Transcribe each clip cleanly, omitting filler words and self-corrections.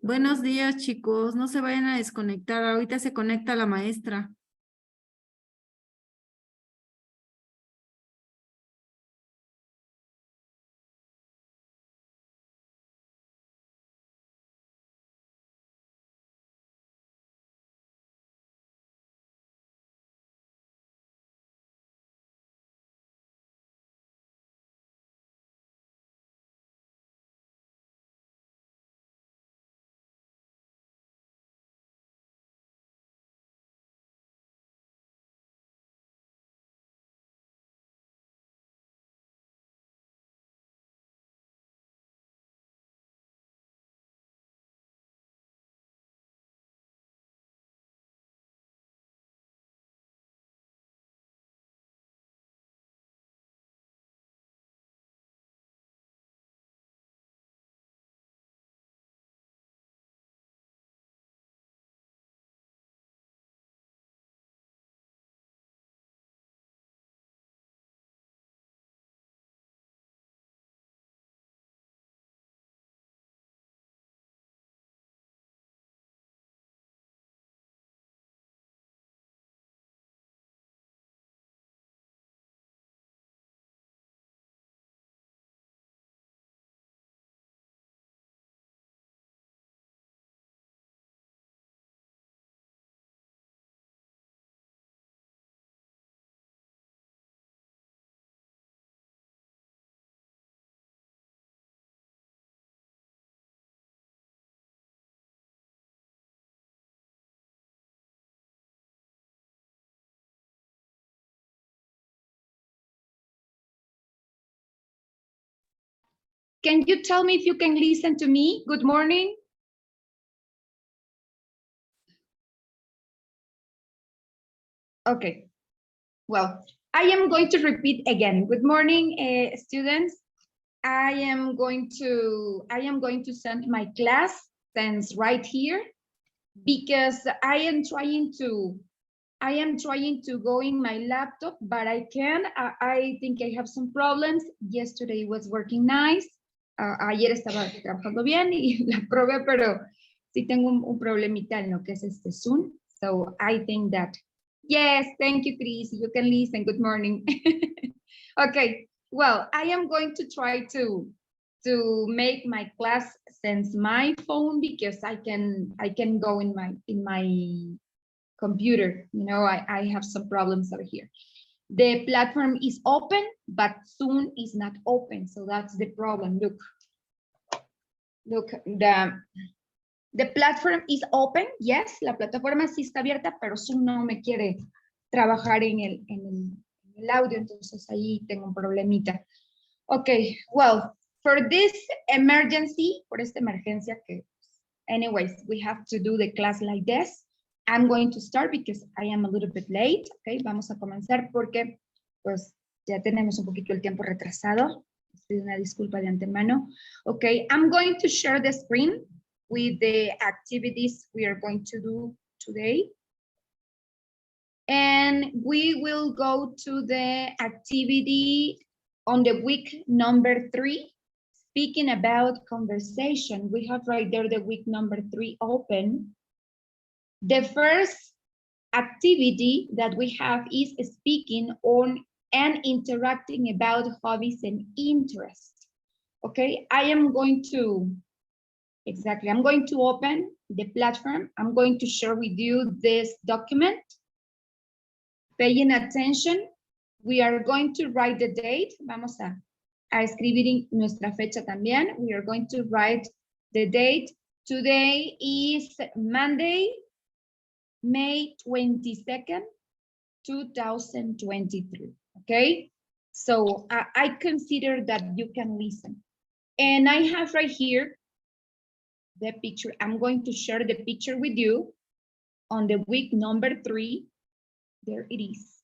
Buenos días, chicos. No se vayan a desconectar. Ahorita se conecta la maestra. Can you tell me if you can listen to me? Good morning. Okay. Well, I am going to repeat again. Good morning, students. I am going to send my class sense right here because I am trying to go in my laptop, but I think I have some problems. Yesterday was working nice. Ayer estaba trabajando bien y la probé, pero sí tengo un problemita en lo que es este Zoom. So I think that, yes, thank you, Chris. You can listen. Good morning. Okay, well, I am going to try to make my class since my phone because I can go in my computer. You know, I have some problems over here. The platform is open, but Zoom is not open. So that's the problem. Look, the platform is open. Yes, la plataforma sí está abierta, pero Zoom no me quiere trabajar en el audio. Entonces ahí tengo un problemita. Okay, well, for this emergency, por esta emergencia que, anyways, we have to do the class like this. I'm going to start because I am a little bit late. Okay, vamos a comenzar porque pues ya tenemos un poquito el tiempo retrasado. Pido una disculpa de antemano. Okay, I'm going to share the screen with the activities we are going to do today. And we will go to the activity on the week number 3, speaking about conversation. We have right there the week number 3 open. The first activity that we have is speaking on and interacting about hobbies and interests. Okay, I'm going to open the platform. I'm going to share with you this document. Paying attention, we are going to write the date. Vamos a escribir nuestra fecha también. We are going to write the date. Today is Monday, May 22nd, 2023, okay? So I consider that you can listen. And I have right here the picture. I'm going to share the picture with you on the week number 3. There it is,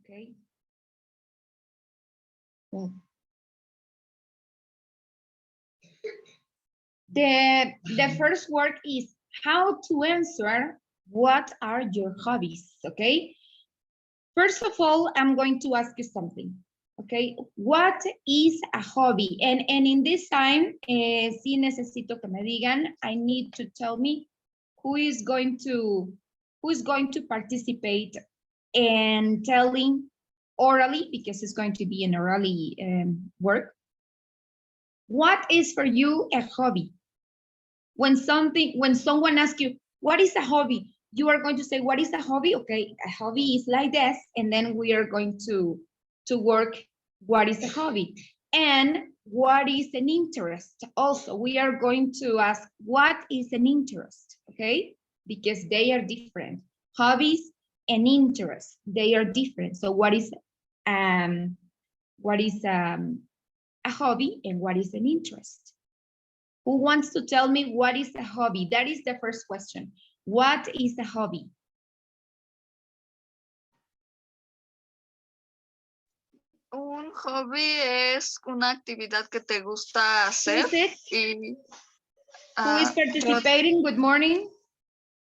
okay? Well, the first work is how to answer what are your hobbies, okay? First of all, I'm going to ask you something. Okay, what is a hobby? And in this time, sí necesito que me digan, I need to tell me who is going to participate in telling orally, because it's going to be an orally work. What is for you a hobby? When someone asks you, what is a hobby? You are going to say, what is a hobby? Okay, a hobby is like this, and then we are going to work what is a hobby. And what is an interest? Also, we are going to ask, what is an interest? Okay, because they are different. Hobbies and interests, they are different. So what is a hobby and what is an interest? Who wants to tell me what is a hobby? That is the first question. What is a hobby? Un hobby es una actividad que te gusta hacer. Who is it? Y, Who is participating? Good morning.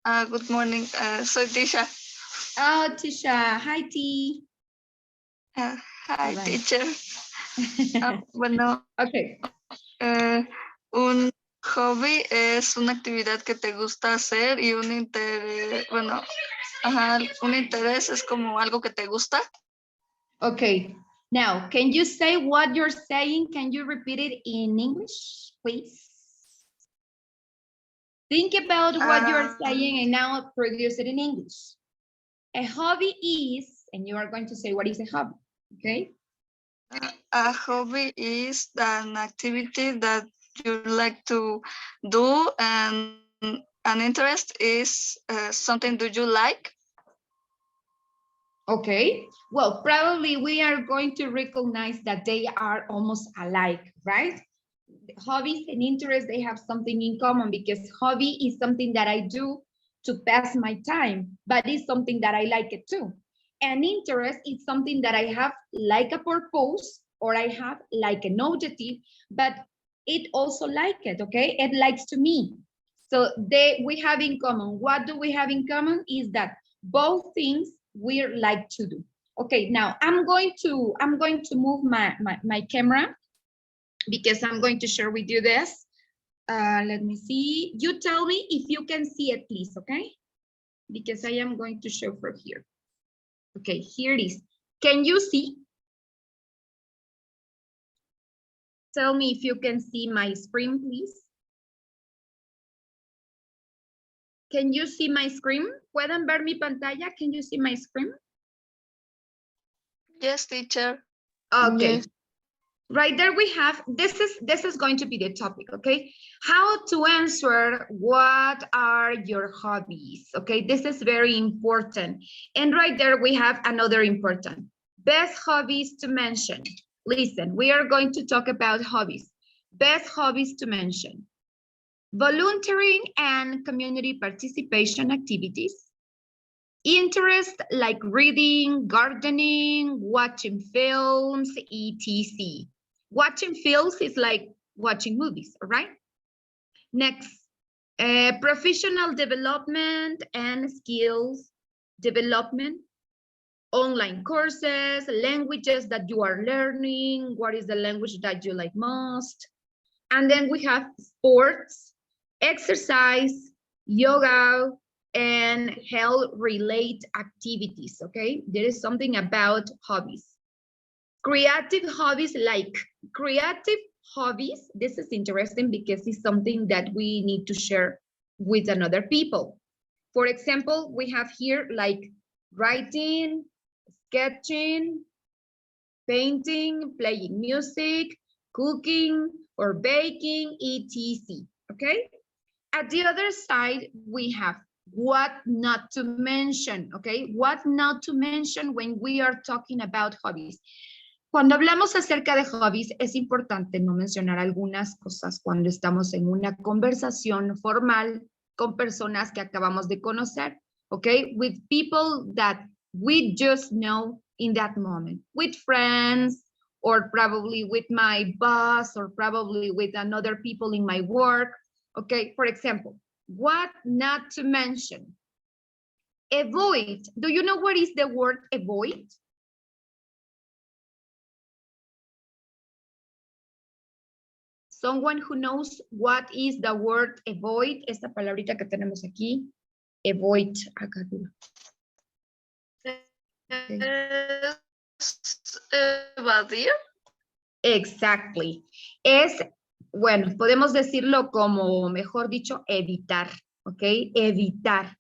Good morning. Soy Tisha. Oh, Tisha. Hi, T. Hi, Right. teacher. Bueno, Okay. un hobby es una actividad que te gusta hacer y un interés, bueno, un interés es como algo que te gusta. Okay. Now, can you say what you're saying? Can you repeat it in English, please? Think about what you're saying and now produce it in English. A hobby is, and you are going to say, what is a hobby? Okay. A hobby is an activity that you like to do, and an interest is something do you like. Okay, well, probably we are going to recognize that they are almost alike, right? Hobbies and interests, they have something in common, because hobby is something that I do to pass my time, but it's something that I like it too. And interest is something that I have like a purpose, or I have like an objective, but it also like it, okay? It likes to me. So we have in common. What do we have in common is that both things we like to do. Okay, now I'm going to move my camera, because I'm going to share with you this. Let me see. You tell me if you can see it, please, okay? Because I am going to show from here. Okay, here it is. Can you see? Tell me if you can see my screen, please. Can you see my screen? ¿Pueden ver mi pantalla? Can you see my screen? Yes, teacher. Okay. Yes. Right there we have, this is going to be the topic, okay? How to answer what are your hobbies, okay? This is very important. And right there we have another important. Best hobbies to mention. Listen, we are going to talk about hobbies. Best hobbies to mention. Volunteering and community participation activities. Interest like reading, gardening, watching films, etc. Watching films is like watching movies, all right? Next, professional development and skills development, online courses, languages that you are learning, what is the language that you like most? And then we have sports, exercise, yoga, and health-related activities, okay? There is something about hobbies. Creative hobbies, like creative hobbies, this is interesting because it's something that we need to share with another people. For example, we have here like writing, sketching, painting, playing music, cooking, or baking, etc. Okay? At the other side, we have what not to mention, okay? What not to mention when we are talking about hobbies. Cuando hablamos acerca de hobbies, es importante no mencionar algunas cosas cuando estamos en una conversación formal con personas que acabamos de conocer, okay? With people that we just know in that moment, with friends, or probably with my boss, or probably with another people in my work, okay? For example, what not to mention? Avoid. Do you know what is the word avoid? Someone who knows what is the word avoid, esta palabrita que tenemos aquí, avoid, acá arriba. Evadir. Exactly. Es, bueno, podemos decirlo como, mejor dicho, evitar, ¿ok? Evitar.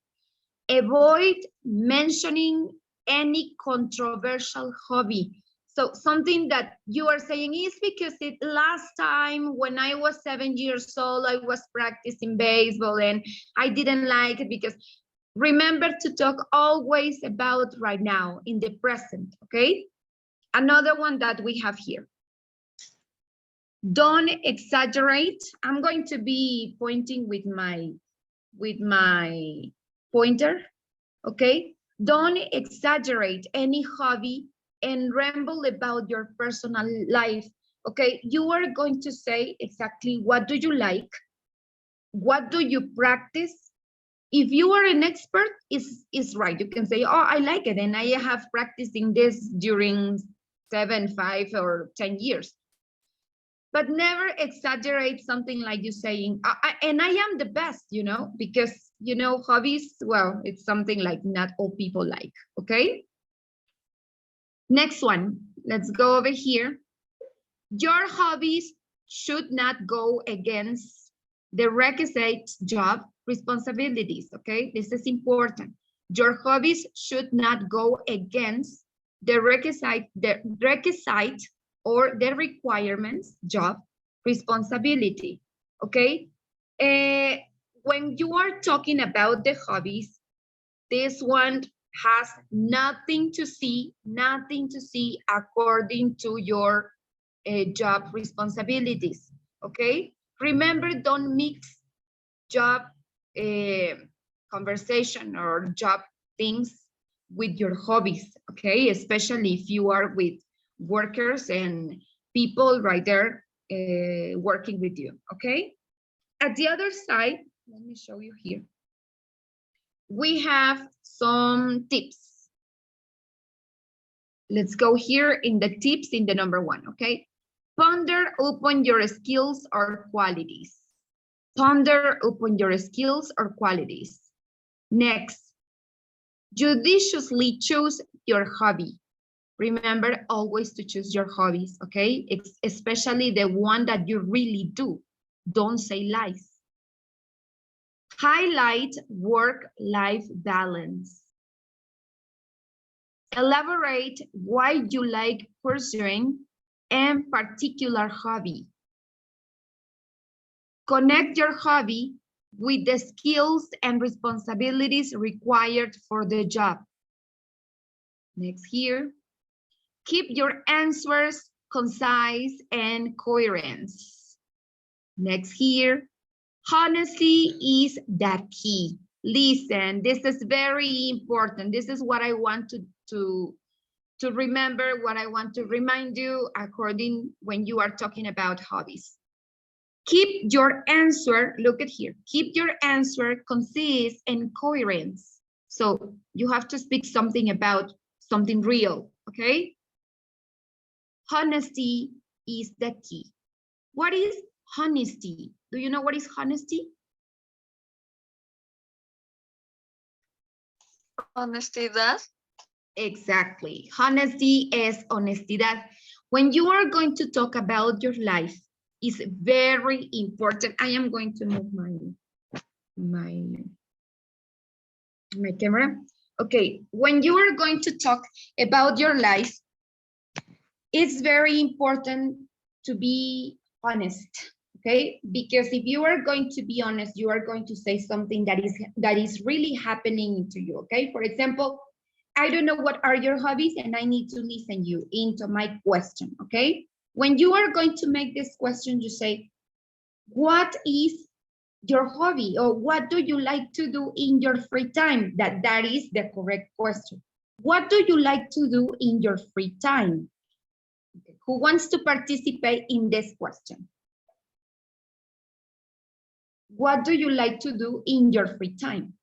Avoid mentioning any controversial hobby. So something that you are saying is because last time when I was 7 years old, I was practicing baseball and I didn't like it because remember to talk always about right now in the present, okay? Another one that we have here. Don't exaggerate. I'm going to be pointing with my pointer, okay? Don't exaggerate any hobby and ramble about your personal life, okay? You are going to say exactly what do you like, what do you practice. If you are an expert, is right. You can say, oh, I like it, and I have practiced in this during 7, 5, or 10 years. But never exaggerate something like you saying, and I am the best, you know, because, you know, hobbies, well, it's something like not all people like, okay? Next one, let's go over here. Your hobbies should not go against the requisite job responsibilities, okay? This is important. Your hobbies should not go against the requisite or the requirements, job, responsibility, okay? When you are talking about the hobbies, this one has nothing to see according to your job responsibilities, okay? Remember, don't mix job conversation or job things with your hobbies, okay? Especially if you are with workers and people right there working with you, okay? At the other side, let me show you here. We have some tips. Let's go here in the tips in the number 1, okay? Ponder upon your skills or qualities. Ponder upon your skills or qualities. Next, judiciously choose your hobby. Remember always to choose your hobbies, okay? Especially the one that you really do. Don't say lies. Highlight work-life balance. Elaborate why you like pursuing a particular hobby. Connect your hobby with the skills and responsibilities required for the job. Next here. Keep your answers concise and coherent. Next here. Honesty is the key. Listen, this is very important. This is what I want to remember, what I want to remind you according when you are talking about hobbies. Keep your answer, look at here, keep your answer concise and coherent. So you have to speak something about something real, okay? Honesty is the key. What is honesty? Do you know what is honesty? Honestidad. Exactly. Honesty is honestidad. When you are going to talk about your life, it's very important. I am going to move my camera. Okay, when you are going to talk about your life, it's very important to be honest, okay? Because if you are going to be honest, you are going to say something that is really happening to you, okay? For example, I don't know what are your hobbies and I need to listen you into my question, okay? When you are going to make this question, you say, what is your hobby or what do you like to do in your free time? That is the correct question. What do you like to do in your free time? Who wants to participate in this question? What do you like to do in your free time?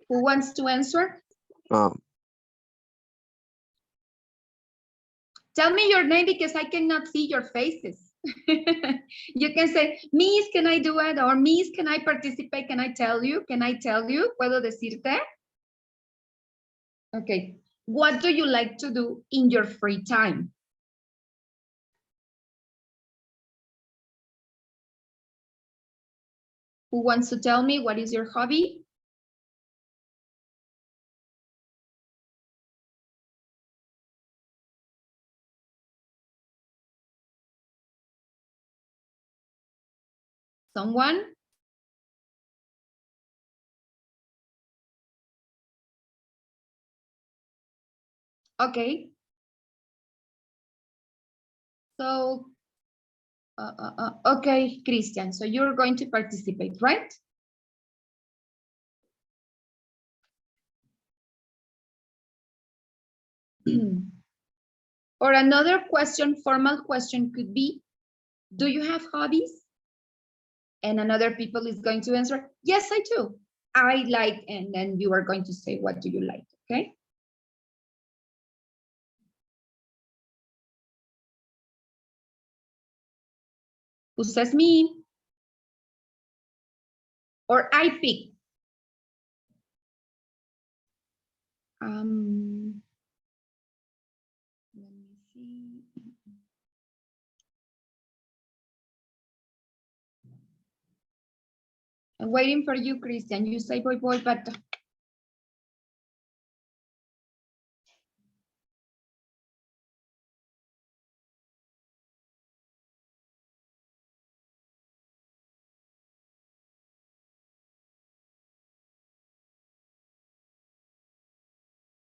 Who wants to answer? Tell me your name because I cannot see your faces. You can say, Miss, can I do it? Or Miss, can I participate? Can I tell you? Can I tell you? ¿Puedo decirte? Okay. What do you like to do in your free time? Who wants to tell me what is your hobby? Someone? Okay. So, okay, Christian, so you're going to participate, right? Or another question, formal question could be, do you have hobbies? And another people is going to answer, yes, I do. I like, and then you are going to say, what do you like, okay? Who says me? Or I pick. Let me see. I'm waiting for you, Christian. You say boy, but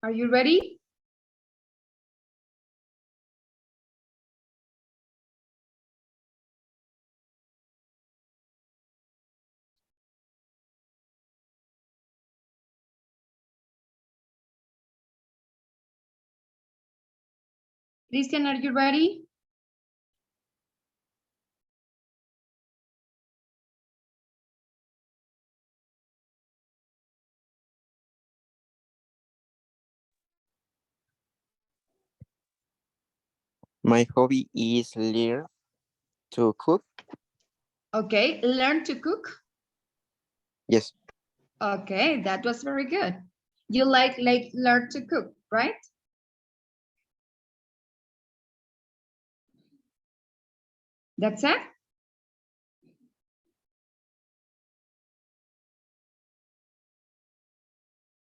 are you ready? Christian, are you ready? My hobby is learn to cook. Okay, learn to cook. Yes. Okay, that was very good. You like learn to cook, right? That's it?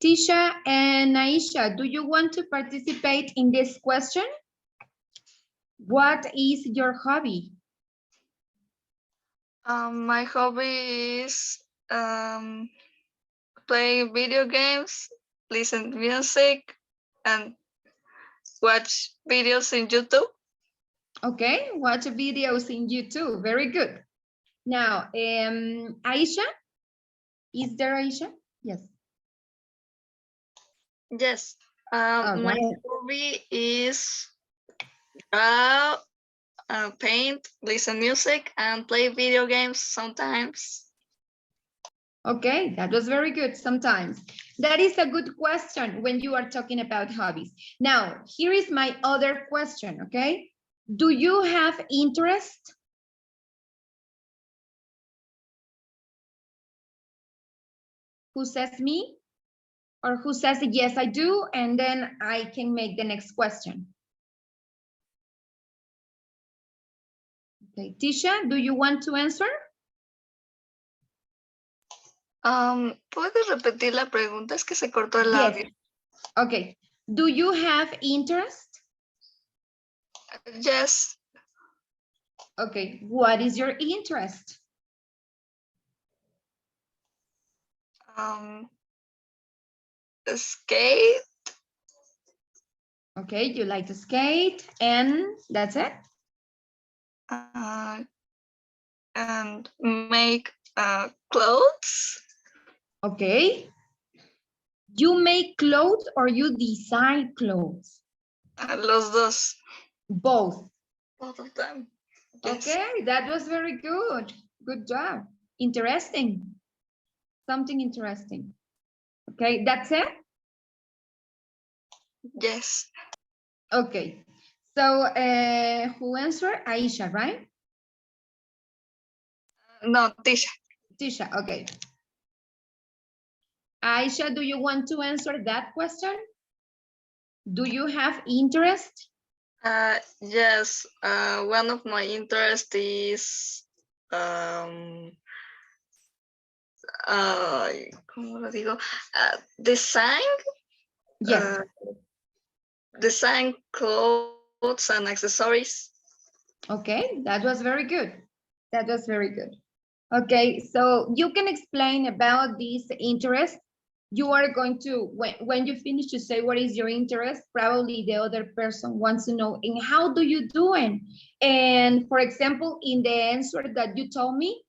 Tisha and Aisha, do you want to participate in this question? What is your hobby? My hobby is play video games, listen to music, and watch videos in YouTube. Okay, watch videos in YouTube. Very good. Now, Aisha, is there Aisha? Yes. Yes. All My right. hobby is draw, paint, listen music, and play video games sometimes. Okay, that was very good sometimes. That is a good question when you are talking about hobbies. Now, here is my other question, okay? Do you have interest? Who says me? Or who says, yes, I do, and then I can make the next question. Okay, Tisha, do you want to answer? ¿Puedes repetir la pregunta? Es que se cortó el Yes. audio. Okay, do you have interest? Yes. Okay, what is your interest? Skate. Okay, you like to skate, and that's it? And make clothes. Okay. You make clothes or you design clothes? Los dos. Both. Both of them. Yes. Okay, that was very good. Good job. Interesting. Something interesting. Okay, that's it? Yes. Okay. So who answered? Aisha, right? No, Tisha. Tisha, okay. Aisha, do you want to answer that question? Do you have interest? Yes, one of my interests is ¿cómo lo digo? Design, Yes. design clothes and accessories. Okay, that was very good. That was very good. Okay, so you can explain about this interest. You are going to, when you finish to say what is your interest, probably the other person wants to know, and how do you do it? And for example, in the answer that you told me,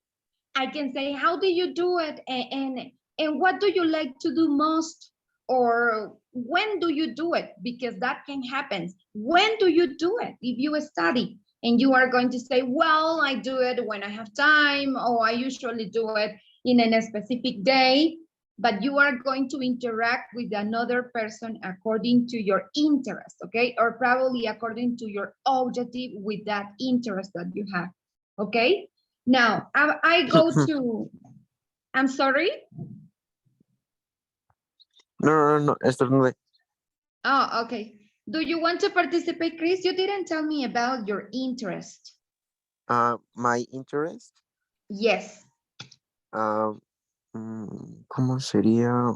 I can say, how do you do it? And what do you like to do most? Or when do you do it? Because that can happen. When do you do it? If you study and you are going to say, well, I do it when I have time, or I usually do it in a specific day, but you are going to interact with another person according to your interest, okay? Or probably according to your objective with that interest that you have, okay? Now, I go to, I'm sorry? No, estornudé. Oh, okay. Do you want to participate, Chris? You didn't tell me about your interest. My interest, Yes. ¿cómo sería?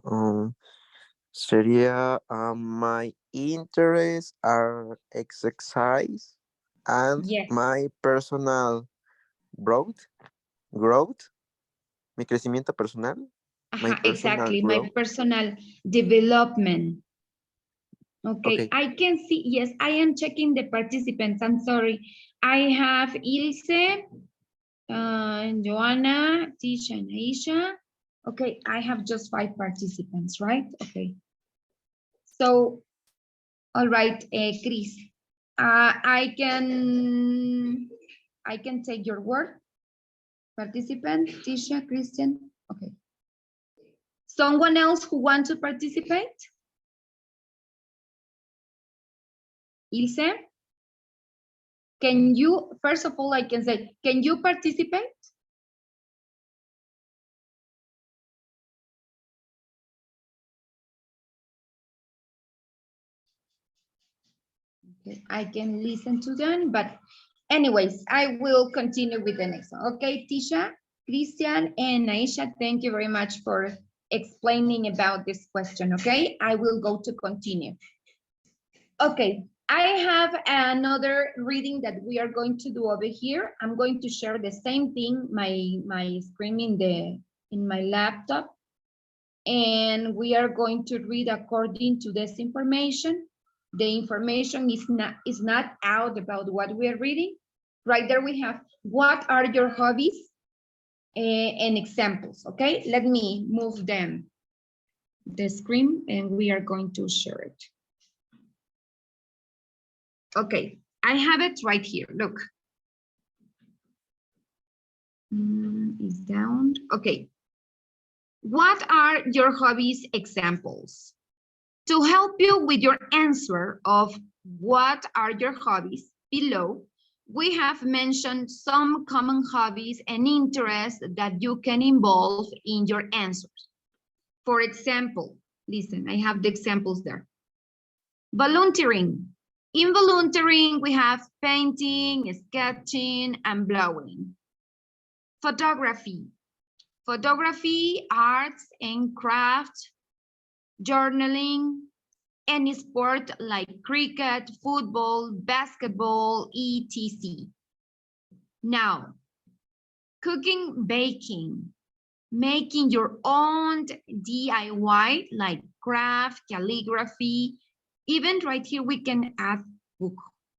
Sería my interests are exercise and Yes. my personal growth, mi crecimiento personal, my personal Exactly. My growth. personal development. Okay. Okay. I can see, yes, I am checking the participants. I'm sorry. I have Ilse, Joanna, Tisha, and Aisha. Okay, I have just 5 participants, right? Okay. So, all right, Chris, I can take your word. Participant, Tisha, Christian. Okay. Someone else who wants to participate? Ilse? Can you, first of all, I can say, can you participate? Okay, I can listen to them, but anyways, I will continue with the next one. Okay, Tisha, Christian, and Aisha, thank you very much for explaining about this question, okay? I will go to continue. Okay, I have another reading that we are going to do over here. I'm going to share the same thing, my screen in my laptop. And we are going to read according to this information. The information is not out about what we are reading. Right there we have, what are your hobbies? And examples, okay? Let me move them, the screen, and we are going to share it. Okay, I have it right here, look. It's down, okay. What are your hobbies examples? To help you with your answer of what are your hobbies below, we have mentioned some common hobbies and interests that you can involve in your answers. For example, listen, I have the examples there. Volunteering. In volunteering, we have painting, sketching, and blowing. Photography. Photography, arts and crafts, journaling, any sport like cricket, football, basketball, etc. Now, cooking, baking, making your own DIY like craft, calligraphy, even right here we can add book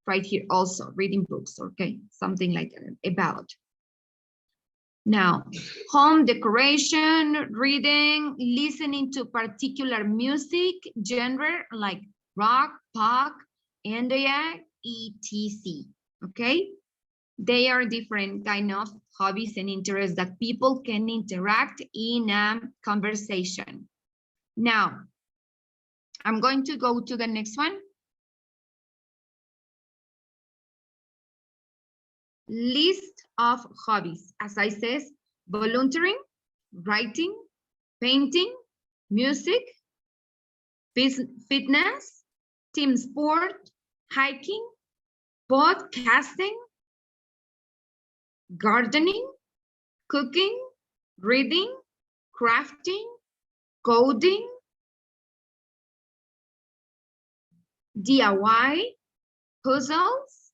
right here also, reading books, okay, something like that about. Now, home decoration, reading, listening to particular music, genre like rock, pop, India, etc. Okay? They are different kind of hobbies and interests that people can interact in a conversation. Now, I'm going to go to the next one. list of hobbies. As I said, volunteering, writing, painting, music, fitness, team sport, hiking, podcasting, gardening, cooking, reading, crafting, coding, DIY, puzzles.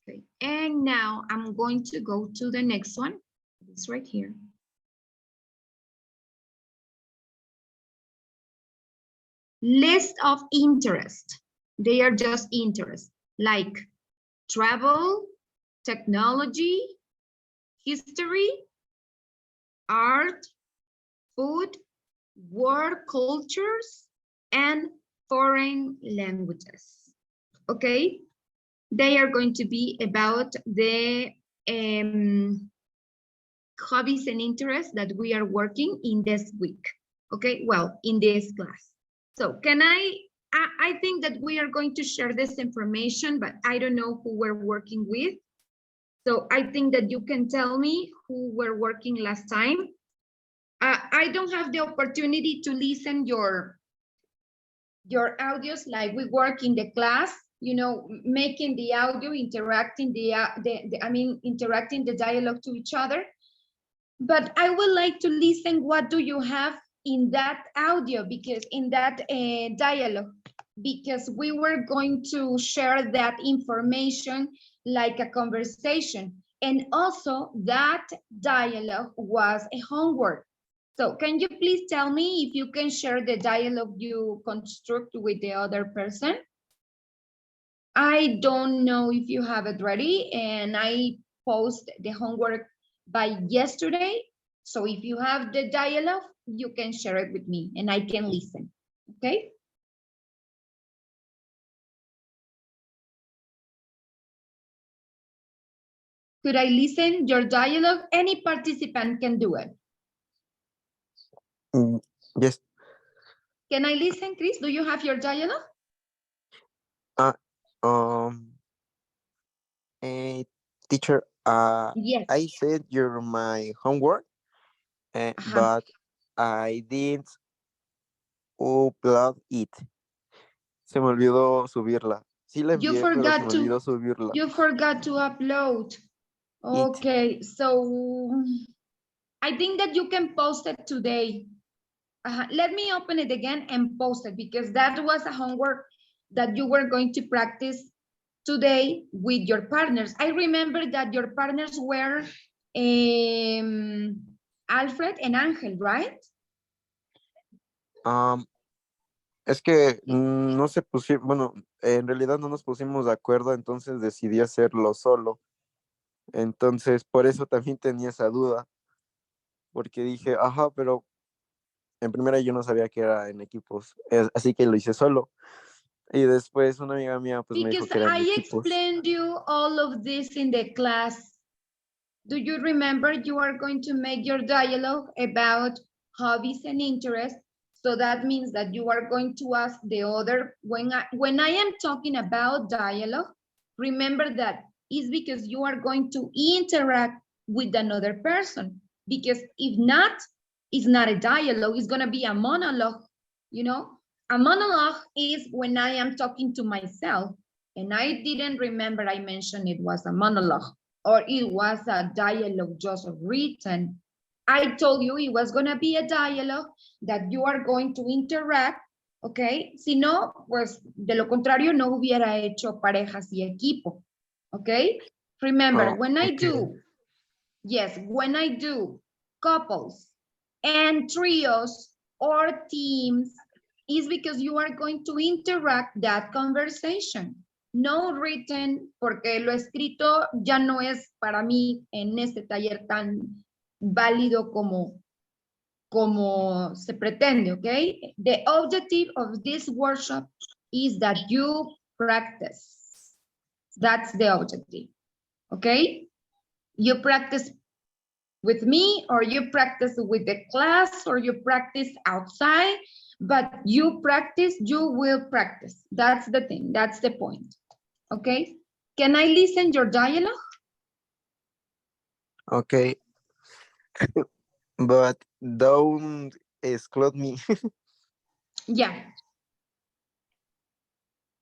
Okay, and now I'm going to go to the next one. It's right here. List of interest. They are just interest, like travel, technology, history, art, food, world cultures, and foreign languages. Okay, they are going to be about the hobbies and interests that we are working in this week. Okay, well, in this class. So can I think that we are going to share this information, but I don't know who we're working with. So I think that you can tell me who we're working last time. I don't have the opportunity to listen your audios like we work in the class, you know, making the audio, interacting interacting the dialogue to each other. But I would like to listen, what do you have in that audio, because in that dialogue, because we were going to share that information like a conversation. And also that dialogue was a homework. So can you please tell me if you can share the dialogue you construct with the other person? I don't know if you have it ready, and I post the homework by yesterday. So if you have the dialogue, you can share it with me and I can listen, okay? Could I listen your dialogue? Any participant can do it. Yes. Can I listen, Chris? Do you have your dialogue? Teacher, Yes. I said you're my homework, but I didn't upload it. Se me olvidó subirla. Sí la envié, pero se me olvidó subirla. You forgot to upload. Okay, so I think that you can post it today. Let me open it again and post it, because that was a homework that you were going to practice today with your partners. I remember that your partners were Alfred and Angel, right? Es que no se pusieron, bueno, en realidad no nos pusimos de acuerdo, entonces decidí hacerlo solo. Entonces, por eso también tenía esa duda, porque dije, ajá, pero en primera yo no sabía que era en equipos, así que lo hice solo. Y después una amiga mía pues me dijo que eran I equipos. explained you all of this in the class. Do you remember you are going to make your dialogue about hobbies and interests? So that means that you are going to ask the other, when I am talking about dialogue, remember that is because you are going to interact with another person. Because if not, it's not a dialogue, it's gonna be a monologue, you know? A monologue is when I am talking to myself, and I didn't remember I mentioned it was a monologue, or it was a dialogue just written. I told you it was gonna be a dialogue that you are going to interact, okay? Si no, pues de lo contrario no hubiera hecho parejas y equipo, okay? Remember, when I do, yes, when I do couples and trios or teams, is because you are going to interact that conversation. No written, porque lo escrito ya no es para mí en este taller tan válido como se pretende, okay? The objective of this workshop is that you practice. That's the objective, okay? You practice with me, or you practice with the class, or you practice outside, but you practice, you will practice. That's the thing, that's the point, okay? Can I listen your dialogue? Okay. But don't exclude me. Yeah.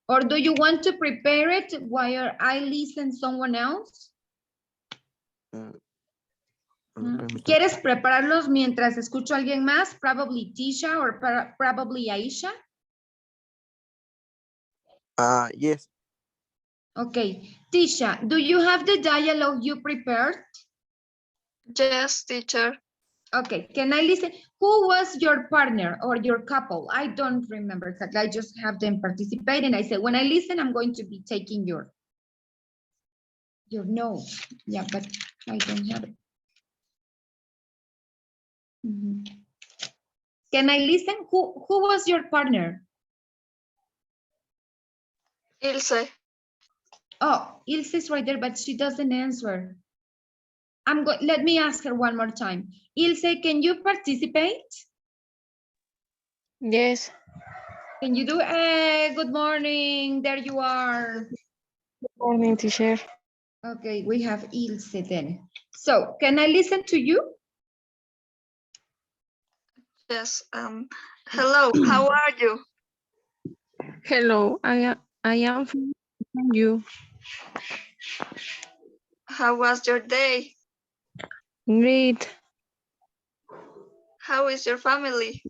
Or do you want to prepare it while I listen someone else? ¿Quieres prepararlos mientras escucho a alguien más? Probably Tisha or probably Aisha. Yes. Okay. Tisha, do you have the dialogue you prepared? Yes, teacher. Okay, can I listen? Who was your partner or your couple? I don't remember exactly. I just have them participate and I said, when I listen, I'm going to be taking your notes. Yeah, but I don't have it. Mhm. Can I listen? Who was your partner? Ilse. Oh, Ilse is right there, but she doesn't answer. Let me ask her one more time. Ilse, can you participate? Yes. Can you do good morning? There you are. Good morning, teacher. Okay, we have Ilse then. So, can I listen to you? Yes. Hello, how are you? Hello, I am from you. How was your day? Great. How is your family?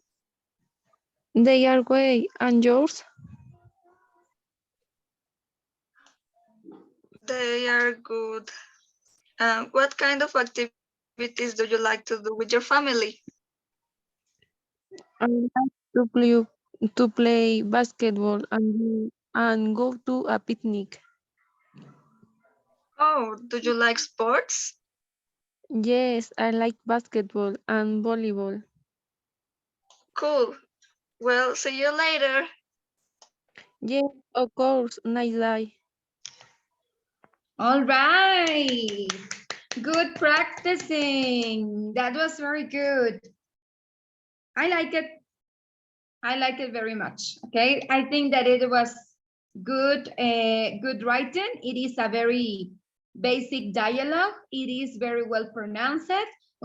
They are great. And yours? They are good. What kind of activities do you like to do with your family? I like to play basketball and go to a picnic. Oh, do you like sports? Yes, I like basketball and volleyball. Cool. Well, see you later. Yes, of course. Nice day. All right. Good practicing. That was very good. I like it. I like it very much. Okay. I think that it was good, good writing. It is a very basic dialogue. It is very well pronounced.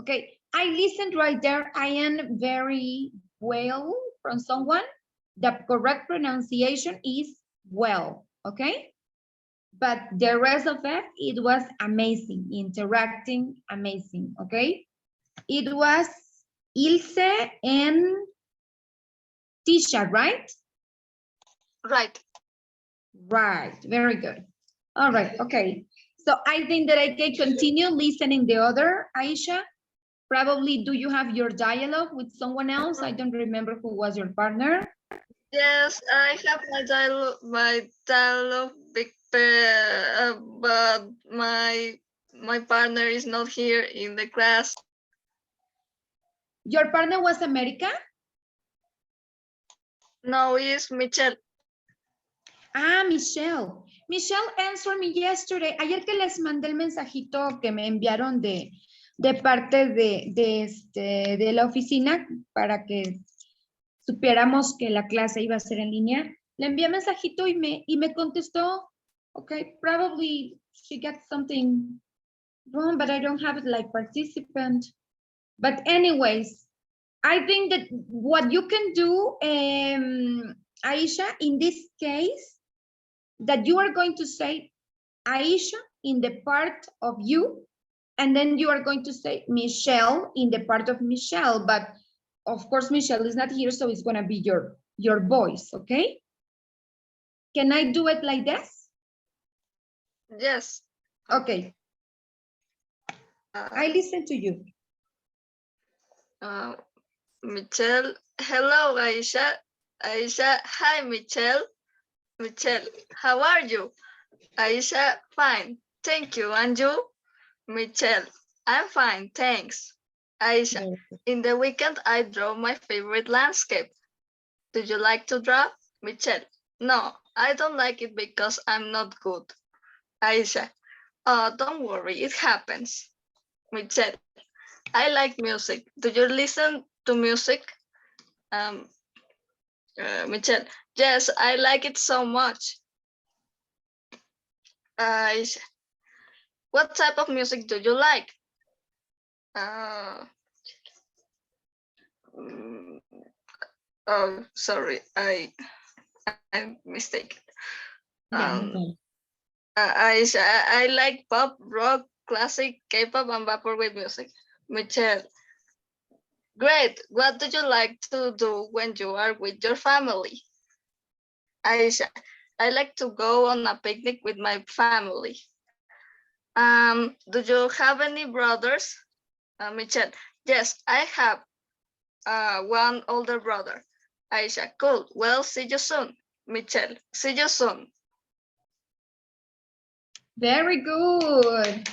Okay. I listened right there. I am very well from someone. The correct pronunciation is well. Okay. But the rest of it was amazing, interacting, amazing, okay? It was Ilse and Tisha, right? Right. Right, very good. All right, okay. So I think that I can continue listening the other, Aisha. Probably, do you have your dialogue with someone else? I don't remember who was your partner. Yes, I have my dialogue, but my partner is not here in the class. Your partner was America? No, it's Michelle. Ah, Michelle. Michelle answered me yesterday. Ayer que les mandé el mensajito que me enviaron de parte de la oficina para que supiéramos que la clase iba a ser en línea. Le envié mensajito y me contestó. Okay, probably she got something wrong, but I don't have it like participant. But anyways, I think that what you can do, Aisha, in this case, that you are going to say Aisha in the part of you, and then you are going to say Michelle in the part of Michelle, but of course Michelle is not here, so it's going to be your voice, okay? Can I do it like this? Yes. Okay. I listen to you. Michelle, hello, Aisha. Aisha, hi, Michelle. Michelle, how are you? Aisha, fine, thank you. And you? Michelle, I'm fine, thanks. Aisha, in the weekend I draw my favorite landscape. Do you like to draw? Michelle, no, I don't like it because I'm not good. Aisha, oh, don't worry, it happens. Michelle, I like music. Do you listen to music? Michelle, yes, I like it so much. Aisha, what type of music do you like? Mm, oh, sorry, I'm mistaken. Yeah, no Um, problem. I like pop, rock, classic, K-pop, and vaporwave music. Michelle, great. What do you like to do when you are with your family? Aisha, I like to go on a picnic with my family. Do you have any brothers? Michelle, yes, I have one older brother. Aisha, cool. Well, see you soon. Michelle, see you soon. Very good.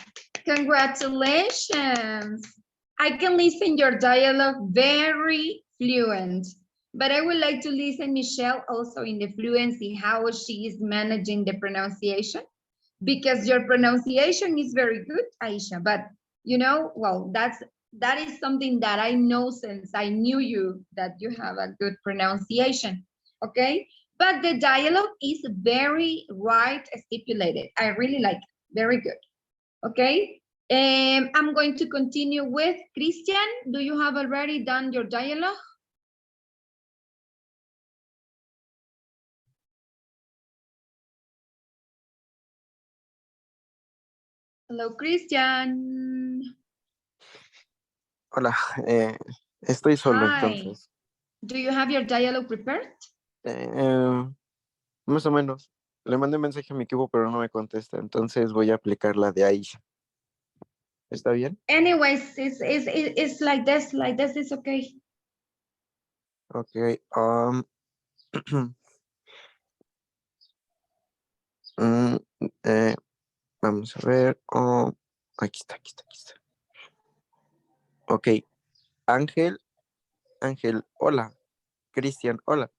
Congratulations. I can listen your dialogue very fluent, but I would like to listen Michelle also in the fluency, how she is managing the pronunciation, because your pronunciation is very good, Aisha, but you know, well, that is something that I know since I knew you, that you have a good pronunciation, okay? But the dialogue is very right stipulated. I really like it. Very good. Okay. I'm going to continue with Christian. Do you have already done your dialogue? Hello, Christian. Hola, estoy solo Hi. entonces. Do you have your dialogue prepared? Eh, Más o menos. Le mandé mensaje a mi equipo, pero no me contesta. Entonces voy a aplicar la de Aisha. ¿Está bien? Anyways, it's like this. Like this is okay. Ok. mm, eh, Vamos a ver. Aquí está, aquí está, aquí está. Ok. Ángel, Ángel, hola. Cristian, hola.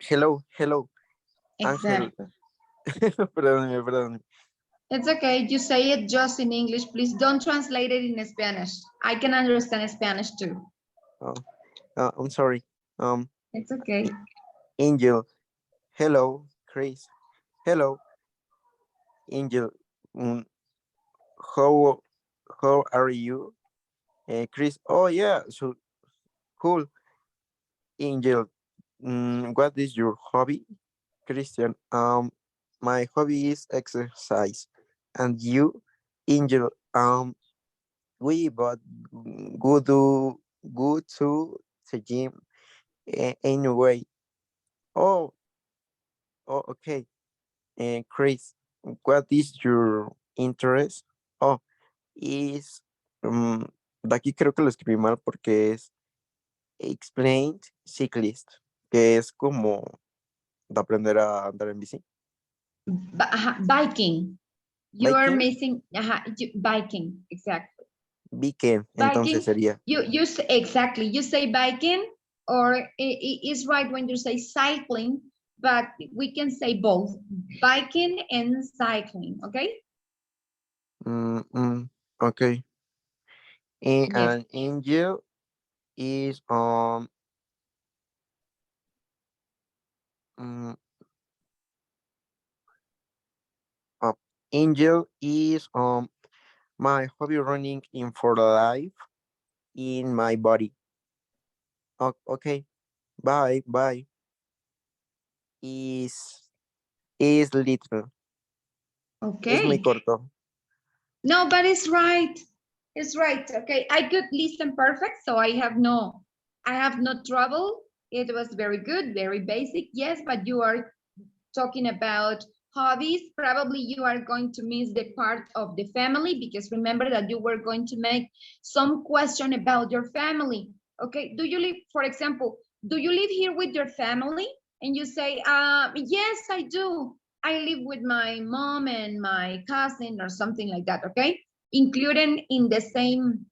Hello, hello. Ángel, Exactly. perdóneme, perdóneme. It's okay. You say it just in English. Please don't translate it in Spanish. I can understand Spanish too. Oh, I'm sorry. It's okay. Angel, hello. Chris, hello. Angel, mm, how how are you? Chris, oh yeah, so cool. Angel, what is your hobby? Christian, my hobby is exercise. And you, Angel, we both go to the gym anyway. Oh, oh, okay. Chris, what is your interest? Oh, is, de aquí creo que lo escribí mal porque es explained cyclist, que es como de aprender a andar en bici. Biking. You are Biking, missing biking, exactly. biken, entonces Biking, sería. you say, exactly, you say biking, or it is right when you say cycling, but we can say both, biking and cycling, okay? Okay. Yes. And Angel is mm, uh, Angel is my hobby running in for life in my body. Okay. Bye, bye. Is little. Es muy Okay. corto. No, but it's right. It's right. Okay. I could listen perfect, so I have no trouble. It was very good, very basic. Yes, but you are talking about hobbies. Probably you are going to miss the part of the family, because remember that you were going to make some question about your family. Okay. Do you live, for example, do you live here with your family? And you say, yes, I do. I live with my mom and my cousin or something like that, okay? Including in the same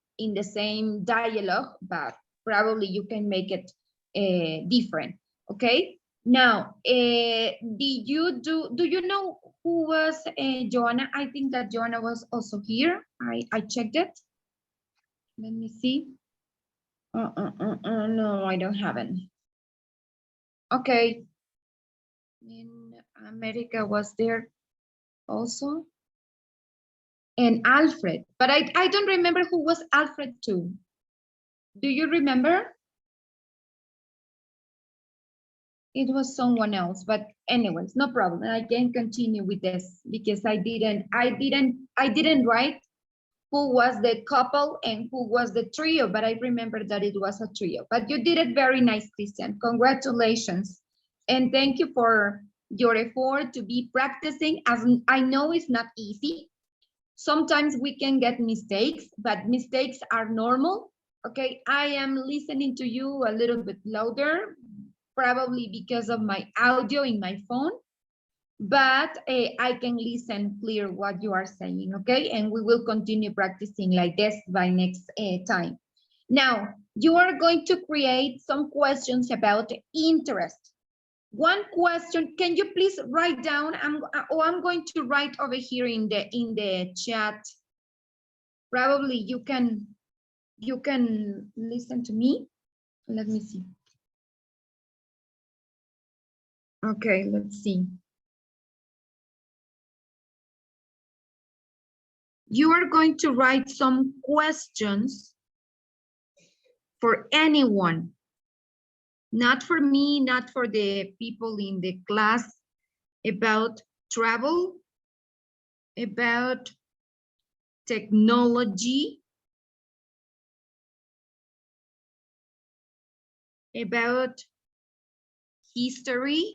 dialogue, but probably you can make it different, okay? Now, do you know who was Joanna? I think that Joanna was also here. I checked it. Let me see. No, I don't have any. Okay. In America was there. also. And Alfred, but I don't remember who was Alfred too. Do you remember? It was someone else, but anyways, no problem. I can continue with this because I didn't write who was the couple and who was the trio, but I remember that it was a trio. But you did it very nice, Christian. Congratulations. And thank you for your effort to be practicing, as I know it's not easy. Sometimes we can get mistakes, but mistakes are normal. Okay, I am listening to you a little bit louder, probably because of my audio in my phone, but I can listen clear what you are saying, okay? And we will continue practicing like this by next time. Now, you are going to create some questions about interest. One question, can you please write down? I'm going to write over here in the chat. Probably you can listen to me. Let me see. Okay, let's see. You are going to write some questions for anyone. Not for me, not for the people in the class, about travel, about technology, about history,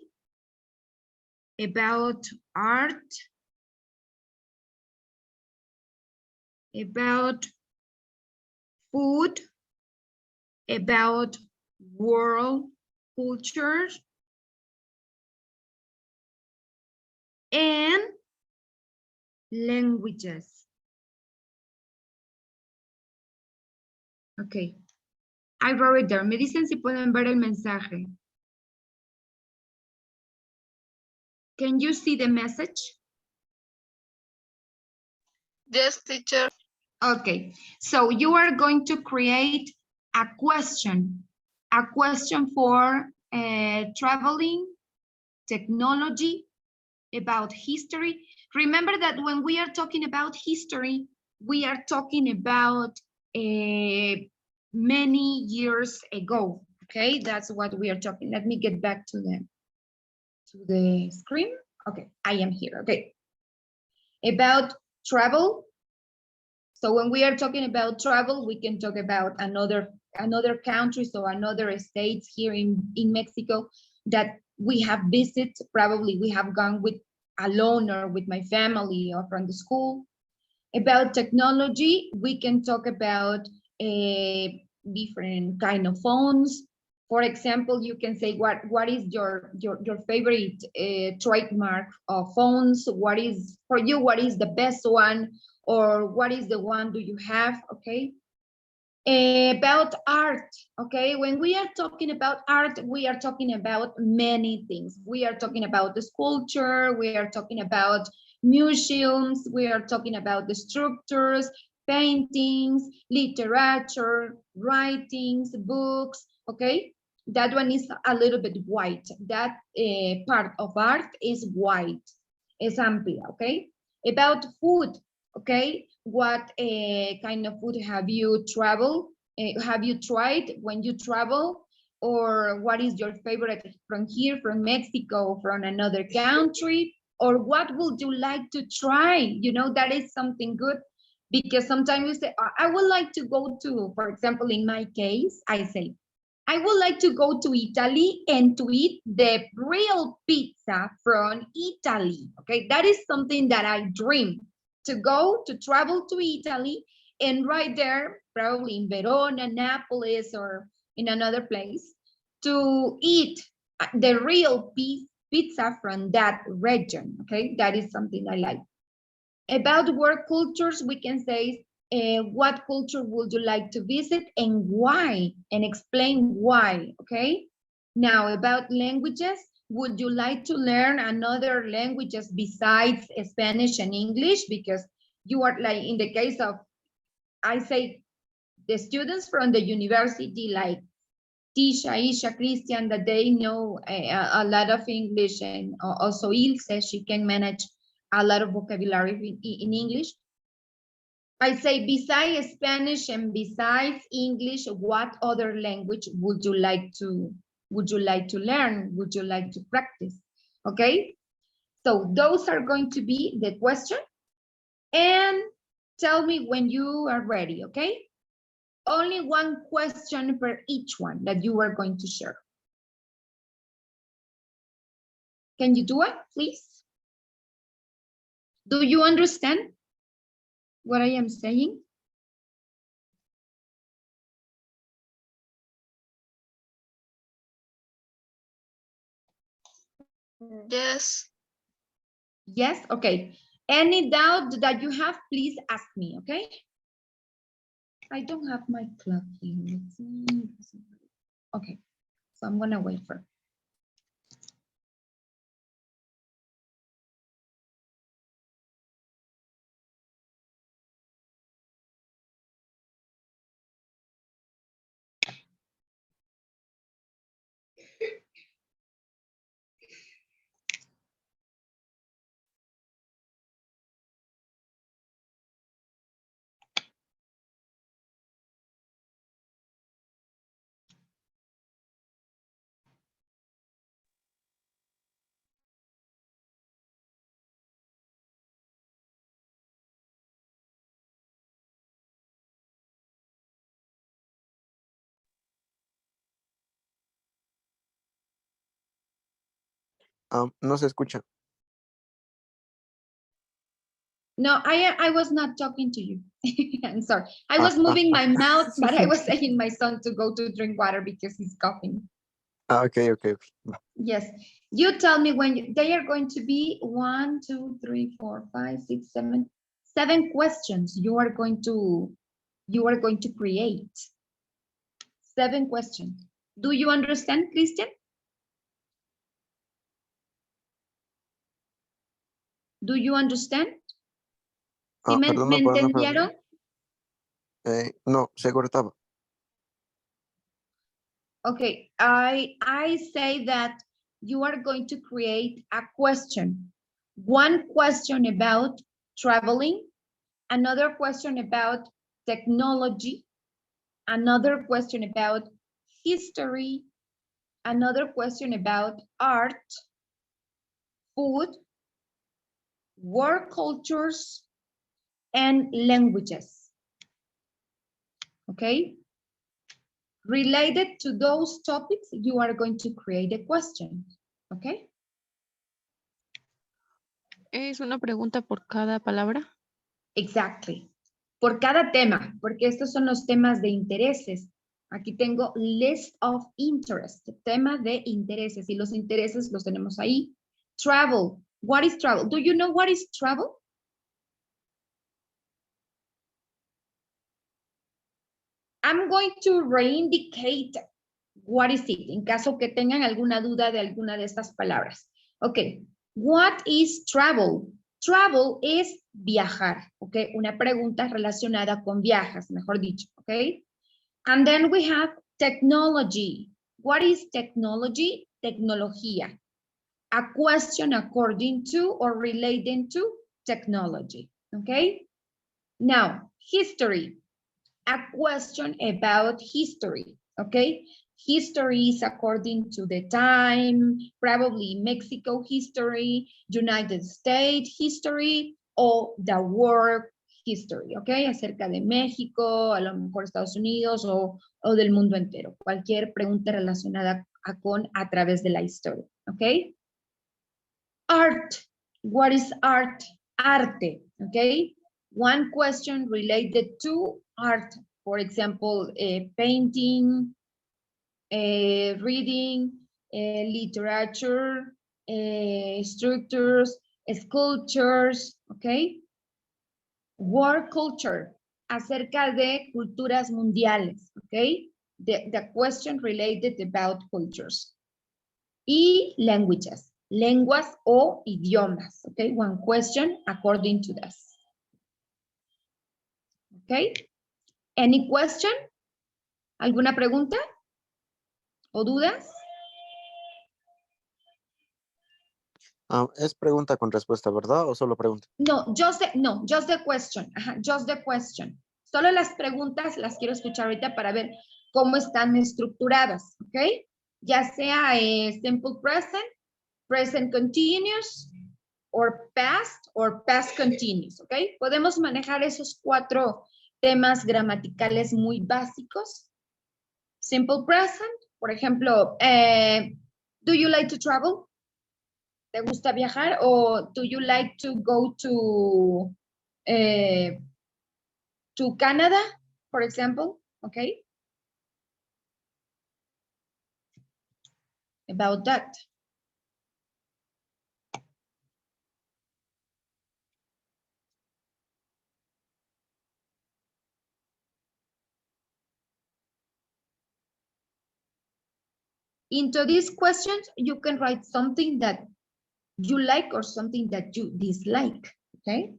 about art, about food, about world culture, and languages. Okay, I wrote it there. Me dicen si pueden ver el mensaje. Can you see the message? Yes, teacher. Okay, so you are going to create a question for traveling, technology, about history. Remember that when we are talking about history, we are talking about many years ago, okay? That's what we are talking. Let me get back to the screen. Okay, I am here, okay. About travel. So when we are talking about travel, we can talk about another countries or another states here in Mexico that we have visited. Probably we have gone with alone or with my family or from the school. About technology, we can talk about different kind of phones. For example, you can say what is your favorite trademark of phones? What is for you? What is the best one? Or what is the one do you have? Okay. About art, okay, when we are talking about art, we are talking about many things. We are talking about the sculpture, we are talking about museums, we are talking about the structures, paintings, literature, writings, books, okay? That one is a little bit white. That part of art is white, es amplia, okay? About food, okay, what kind of food have you traveled? Have you tried when you travel? Or what is your favorite from here, from Mexico, from another country? Or what would you like to try? You know, that is something good, because sometimes you say, I would like to go to, for example, in my case, I say, I would like to go to Italy and to eat the real pizza from Italy. Okay, that is something that I dream to go, to travel to Italy, and right there, probably in Verona, Naples, or in another place, to eat the real pizza from that region. Okay, that is something I like. About work cultures, we can say, what culture would you like to visit and why, and explain why, okay? Now, about languages, would you like to learn another languages besides Spanish and English? Because you are like, in the case of, I say, the students from the university, like Tisha, Isha, Christian, that they know a lot of English, and also Ilse, she can manage a lot of vocabulary in English. I say, besides Spanish and besides English, what other language would you like to learn? Would you like to practice? Okay, so those are going to be the question. And tell me when you are ready, okay? Only one question per each one that you are going to share. Can you do it, please? Do you understand what I am saying? Yes. Yes, okay. Any doubt that you have, please ask me, okay? I don't have my clock here. Let's see. Okay, so I'm gonna wait for. No se escucha. No, I was not talking to you. I'm sorry. I was moving my mouth, but I was saying my son to go to drink water because he's coughing. Okay. Yes. You tell me when they are going to be 1, 2, 3, 4, 5, 6, 7, 7 questions you are going to create. 7 questions. Do you understand, Christian? Do you understand? ¿Sí me Perdón, no, entendieron? no, se cortaba. Okay, I say that you are going to create a question. One question about traveling, another question about technology, another question about history, another question about art, food, work cultures, and languages. Okay? Related to those topics, you are going to create a question. Okay? ¿Es una pregunta por cada palabra? Exactly. Por cada tema, porque estos son los temas de intereses. Aquí tengo list of interest, tema de intereses, y los intereses los tenemos ahí. Travel. What is travel? Do you know what is travel? I'm going to reindicate what is it, en caso que tengan alguna duda de alguna de estas palabras. Okay. What is travel? Travel es viajar, okay? Una pregunta relacionada con viajes, mejor dicho, okay? And then we have technology. What is technology? Tecnología. A question according to or relating to technology, okay? Now, history. A question about history, okay? History is according to the time, probably Mexico history, United States history, or the world history, okay? Acerca de México, a lo mejor Estados Unidos o del mundo entero. Cualquier pregunta relacionada a través de la historia, okay? Art. What is art? Arte, okay? One question related to art, for example, painting, reading, literature, structures, sculptures, okay? World culture, acerca de culturas mundiales, okay? The question related about cultures. Y languages, lenguas o idiomas, okay? One question according to this. Okay. Any question? ¿Alguna pregunta? ¿O dudas? Ah, es pregunta con respuesta, ¿verdad? ¿O solo pregunta? No, just the question. Ajá, just the question. Solo las preguntas las quiero escuchar ahorita para ver cómo están estructuradas, ¿ok? Ya sea simple present, present continuous, or past continuous, ¿ok? Podemos manejar esos 4 temas gramaticales muy básicos. Simple present, por ejemplo, do you like to travel? ¿Te gusta viajar? O do you like to go to Canada, for example? Okay. About that. Into these questions, you can write something that you like or something that you dislike, okay?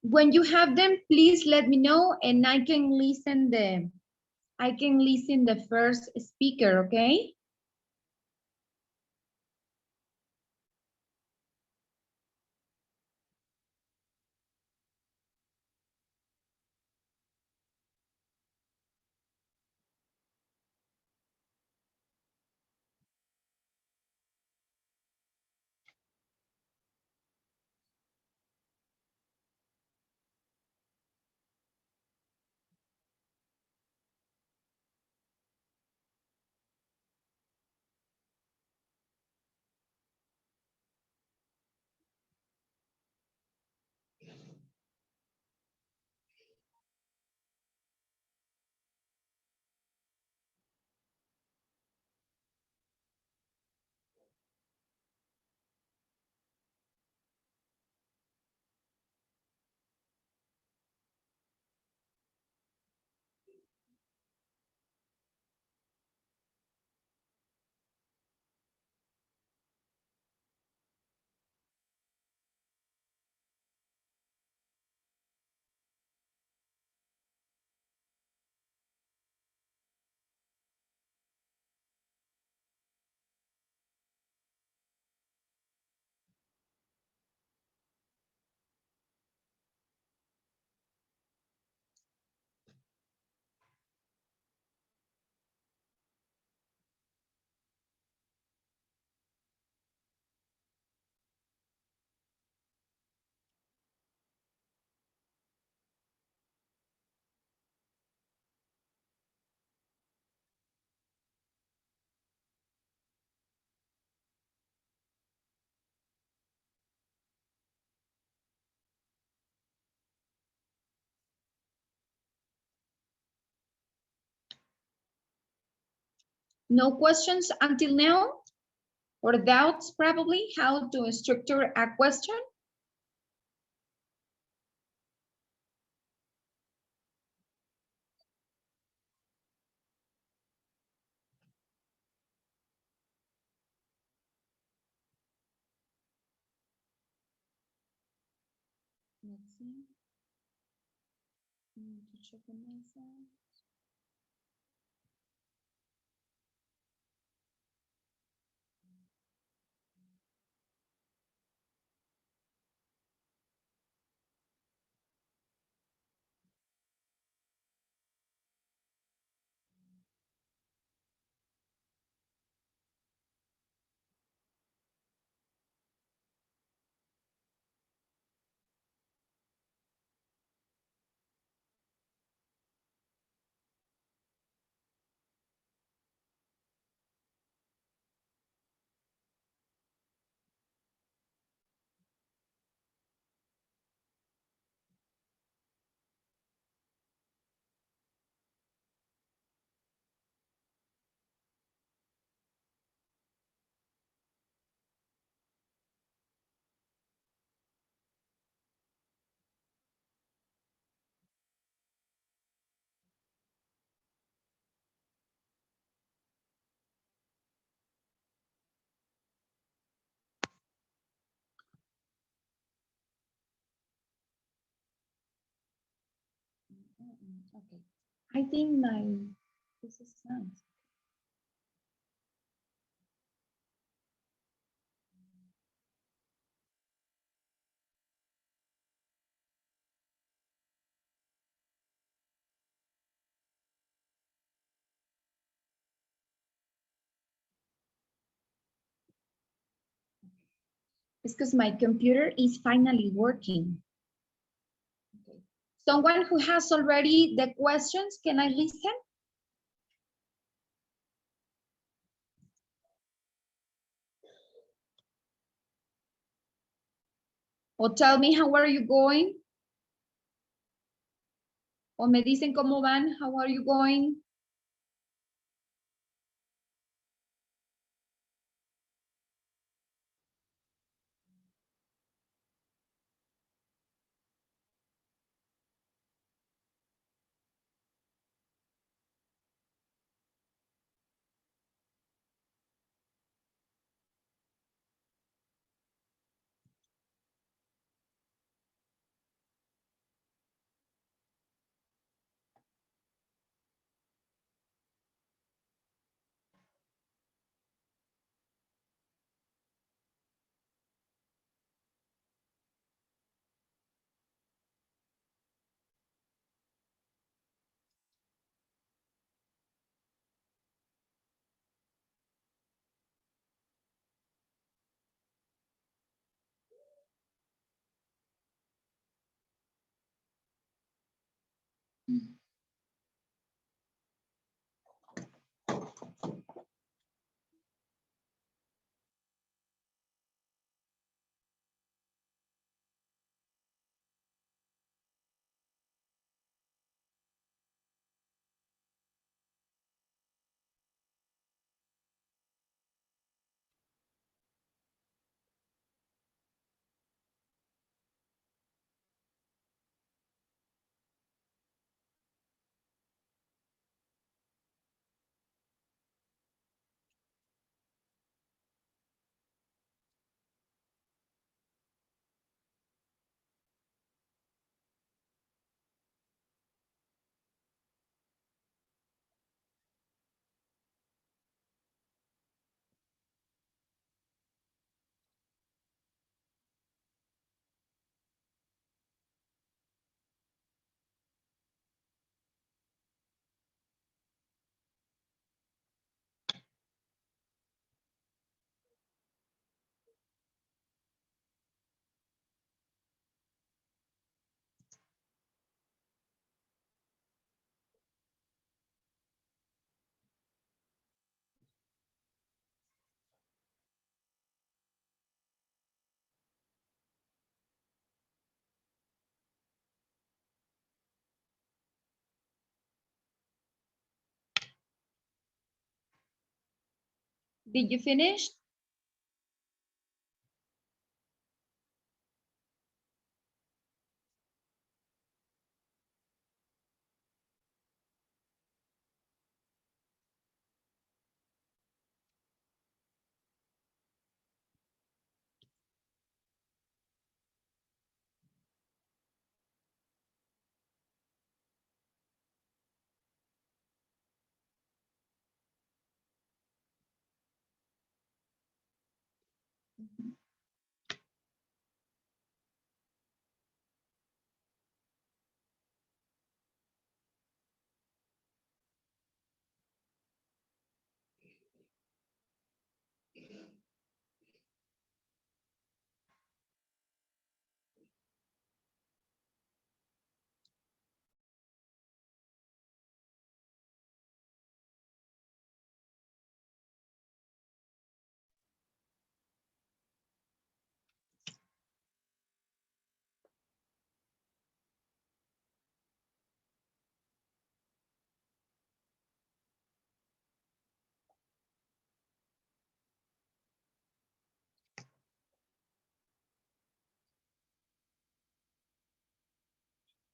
When you have them, please let me know and I can listen the first speaker, okay? No questions until now? Or doubts probably how to structure a question? Let's see. Need to check on my side. Okay. I think this is nice. It's because my computer is finally working. Okay. Someone who has already the questions, can I listen? Or tell me how are you going? O me dicen cómo van, how are you going? Did you finish?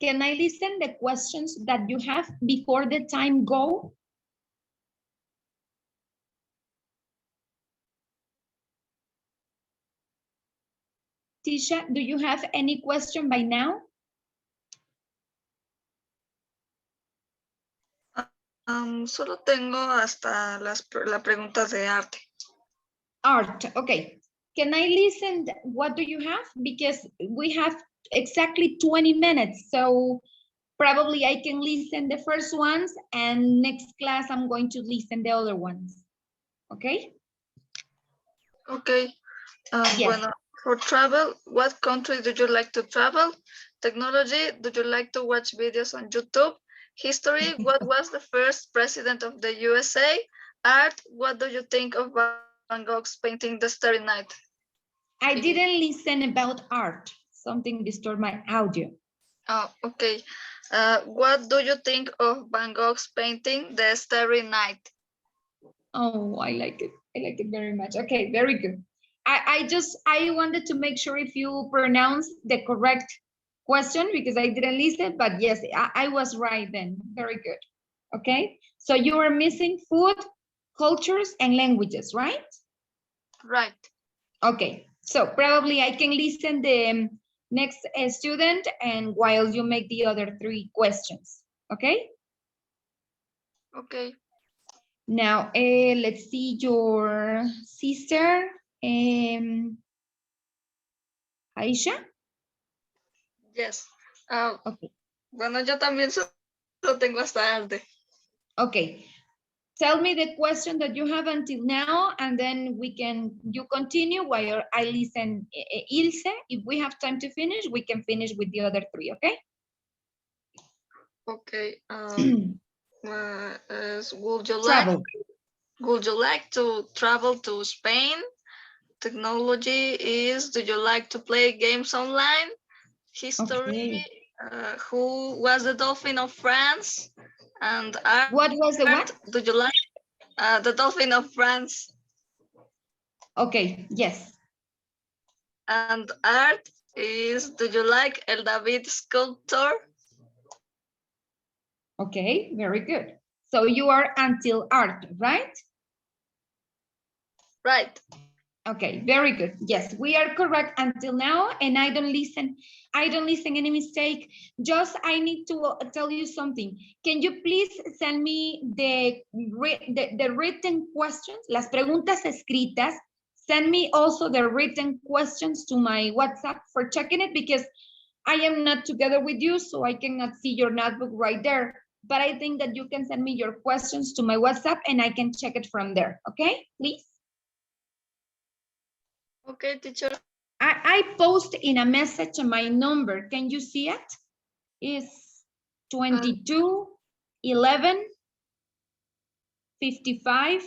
Can I listen the questions that you have before the time go? Tisha, do you have any question by now? Solo tengo hasta la pregunta de arte. Art, okay. Can I listen? What do you have? Because we have exactly 20 minutes. So probably I can listen the first ones and next class I'm going to listen the other ones. Okay? Okay. Yes. Bueno, for travel, what country do you like to travel? Technology, do you like to watch videos on YouTube? History, what was the first president of the USA? Art, what do you think of Van Gogh's painting The Starry Night? I didn't listen about art. Something disturbed my audio. Oh, okay. What do you think of Van Gogh's painting The Starry Night? Oh, I like it. I like it very much. Okay, very good. I wanted to make sure if you pronounce the correct question because I didn't listen, but yes, I was right then. Very good. Okay, so you are missing food, cultures, and languages, right? Right. Okay, so probably I can listen the next student and while you make the other three questions, okay? Okay. Now, let's see your sister, Aisha. Yes. Okay. Bueno, yo también solo tengo hasta arte. Okay. Tell me the question that you have until now, and then you continue while I listen Ilse. If we have time to finish, we can finish with the other three, okay? Okay. Travel. Would you like to travel to Spain? Technology is, do you like to play games online? History, Okay. who was the Dolphin of France? And art, What was the what? do you like the Dolphin of France? Okay, yes. And art is, do you like El David sculptor? Okay, very good. So you are until art, right? Right. Okay, very good. Yes, we are correct until now, and I don't listen any mistake. Just I need to tell you something. Can you please send me the written questions, las preguntas escritas? Send me also the written questions to my WhatsApp for checking it because I am not together with you, so I cannot see your notebook right there. But I think that you can send me your questions to my WhatsApp and I can check it from there. Okay, please. Okay, teacher. I post in a message my number. Can you see it? It's 22 11 55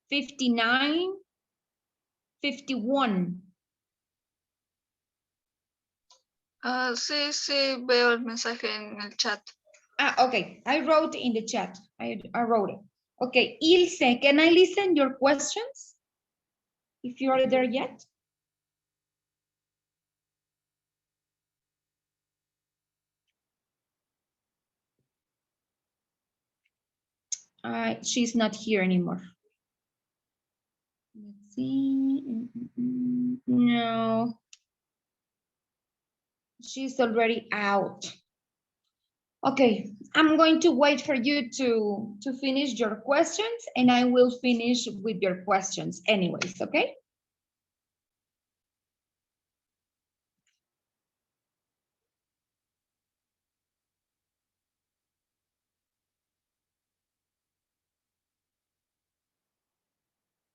59 51. Sí, veo el mensaje en el chat. Okay. I wrote in the chat. I wrote it. Okay, Ilse, can I listen your questions? If you are there yet? She's not here anymore. Let's see. No. She's already out. Okay, I'm going to wait for you to finish your questions and I will finish with your questions anyways, okay?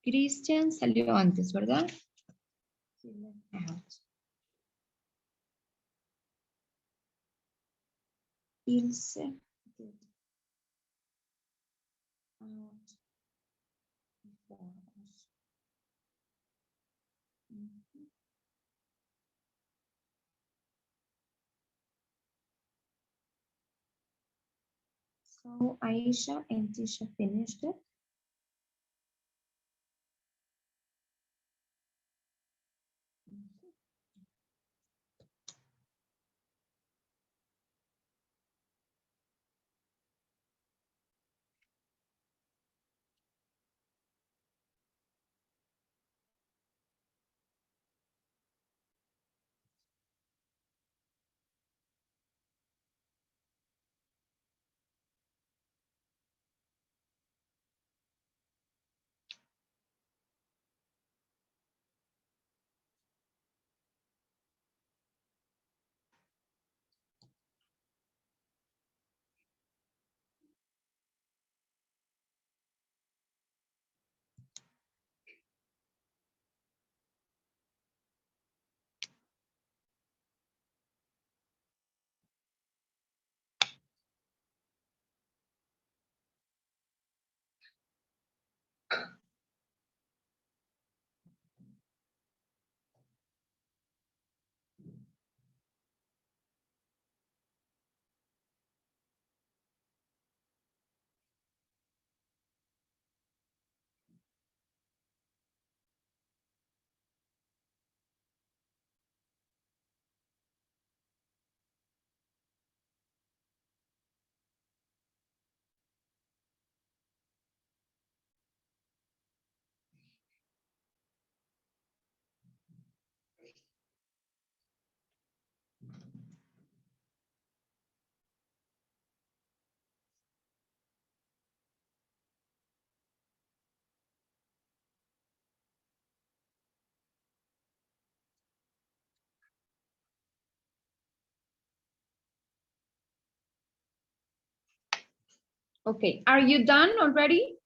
Cristian salió antes, ¿verdad? Out. Ilse. Out. Before us. So Aisha and Tisha finished it. Okay, are you done already?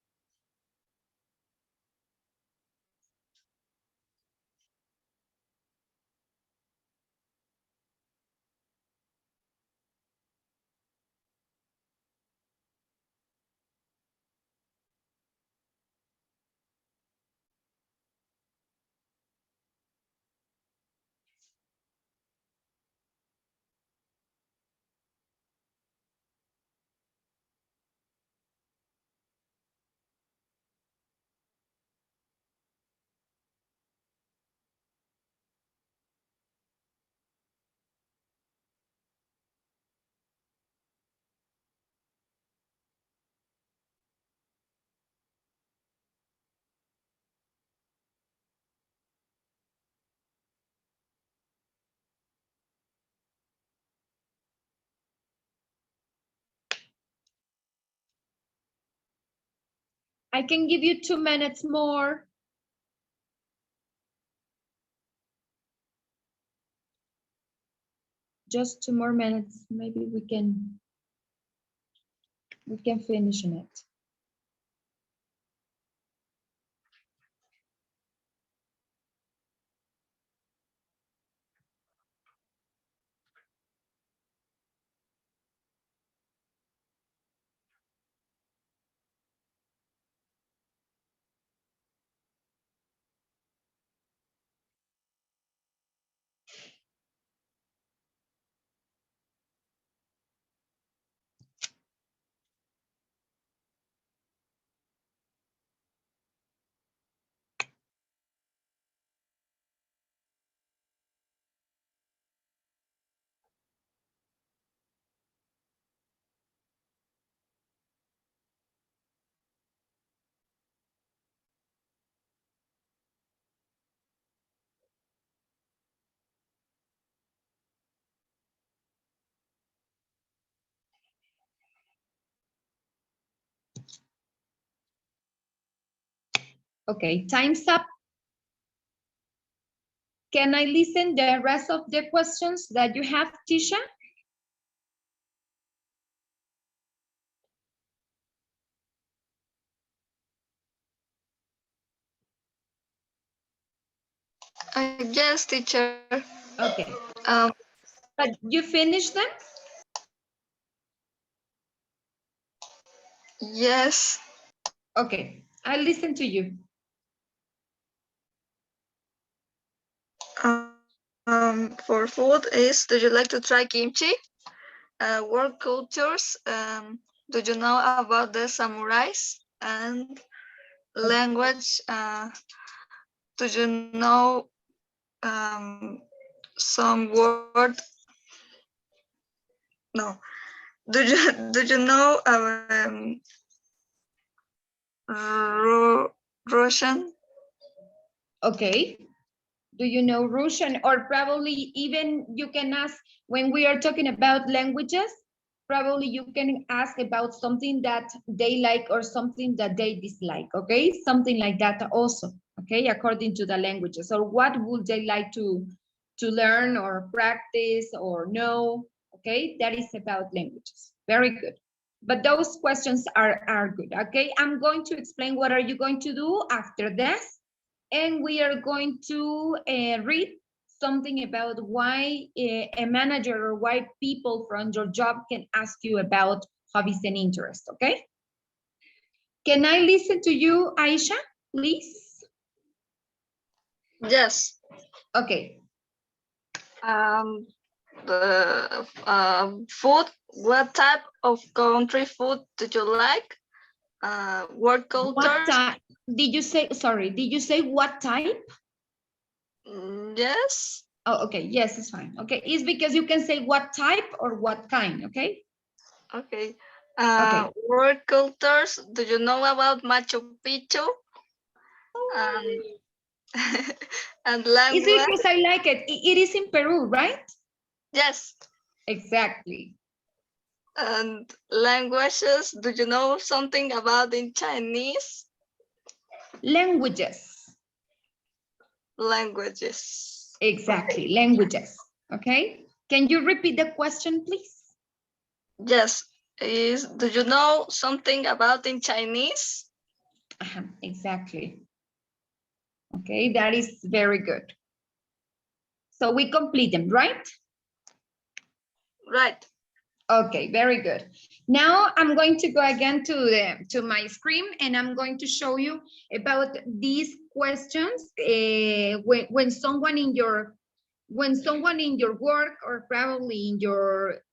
I can give you 2 minutes more. Just 2 more minutes. Maybe we can finish on it. Okay, time's up. Can I listen the rest of the questions that you have, Tisha? Yes, teacher. Okay, Um, but you finished them? yes. Okay, I'll listen to you. For food is, do you like to try kimchi? Work cultures. Do you know about the samurais? And language. Do you know some word? No. Do you know Russian? Okay. Do you know Russian? Or probably even you can ask, when we are talking about languages, probably you can ask about something that they like or something that they dislike, okay? Something like that also, okay? According to the languages, or what would they like to learn or practice or know, okay? That is about languages. Very good. But those questions are good, okay? I'm going to explain what are you going to do after this. And we are going to read something about why a manager or why people from your job can ask you about hobbies and interests, okay? Can I listen to you, Aisha, please? Yes. Okay. Um, the food. What type of country food do you like? Work What cultures. type? Did you say, sorry, did you say what type? Yes. Oh, okay, yes, it's fine. Okay, it's because you can say what type or what kind, okay? Okay. Okay. Work cultures. Do you know about Machu Picchu? Um, and It's language. because I like it. It is in Peru, right? Yes. Exactly. And languages. Do you know something about in Chinese? Languages. Languages. Exactly, languages. Okay. Can you repeat the question, please? Yes. Do you know something about in Chinese? Exactly. Okay, that is very good. So we complete them, right? Right. Okay, very good. Now I'm going to go again to my screen and I'm going to show you about these questions when someone in your work or probably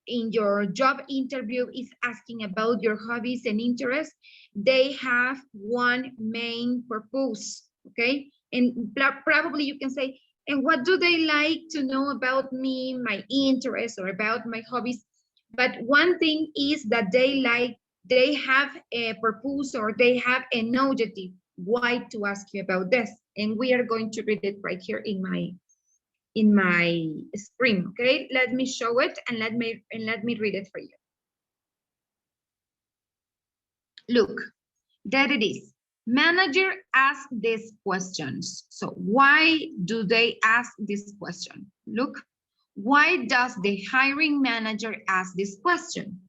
in your job interview is asking about your hobbies and interests, they have one main purpose, okay? And probably you can say, and what do they like to know about me, my interests, or about my hobbies? But one thing is that they have a purpose or they have an objective why to ask you about this. And we are going to read it right here in my screen. Okay, let me show it and let me read it for you. Look, there it is. Manager ask these questions. So why do they ask this question? Look, why does the hiring manager ask this question?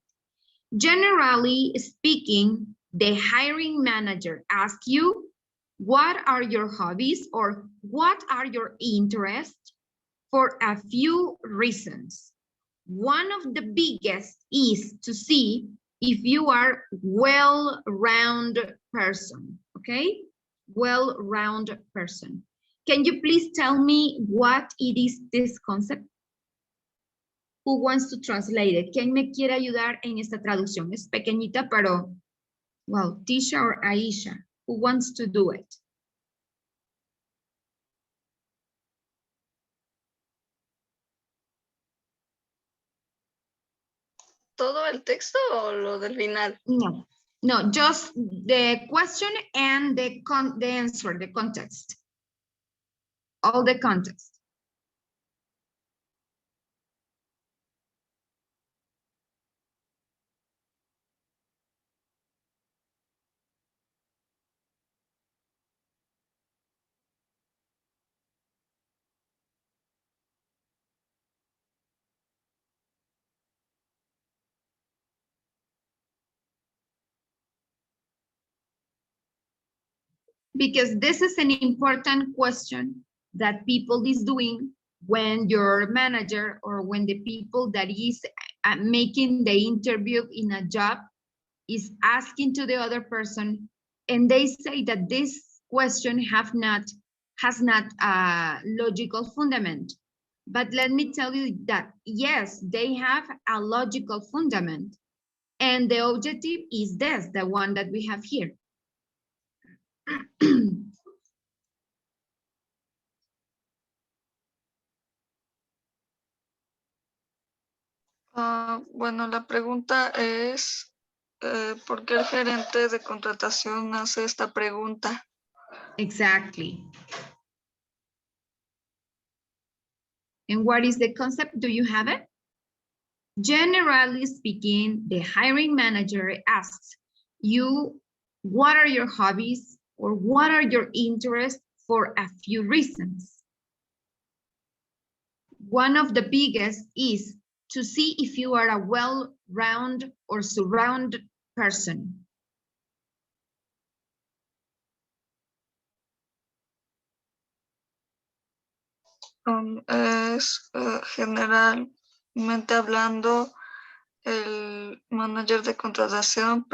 Generally speaking, the hiring manager asks you, what are your hobbies or what are your interests? For a few reasons. One of the biggest is to see if you are well-rounded person, okay? Well-rounded person. Can you please tell me what it is this concept? Who wants to translate it? ¿Quién me quiere ayudar en esta traducción? Es pequeñita, pero, well, Tisha or Aisha, who wants to do it? ¿Todo el texto o lo del final? No, no, just the question and the answer, the context. All the context. because this is an important question that people is doing when your manager or when the people that is making the interview in a job is asking to the other person, and they say that this question has not a logical fundament. But let me tell you that yes, they have a logical fundament, and the objective is this, the one that we have here. Bueno, la pregunta es, ¿por qué el gerente de contratación hace esta pregunta? Exactly. And what is the concept? Do you have it? Generally speaking, the hiring manager asks you, what are your hobbies or what are your interests for a few reasons. One of the biggest is to see if you are a well-rounded or surrounded person. Es generalmente hablando, el manager de contratación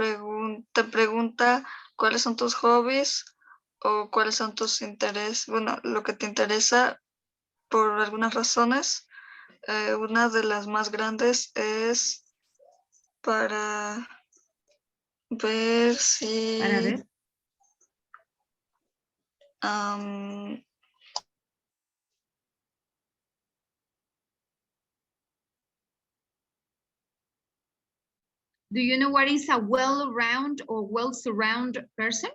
te pregunta cuáles son tus hobbies o cuáles son tus intereses, bueno, lo que te interesa por algunas razones. Una de las más grandes es para ver si Para ver. Do you know what is a well-rounded or well-surrounded person?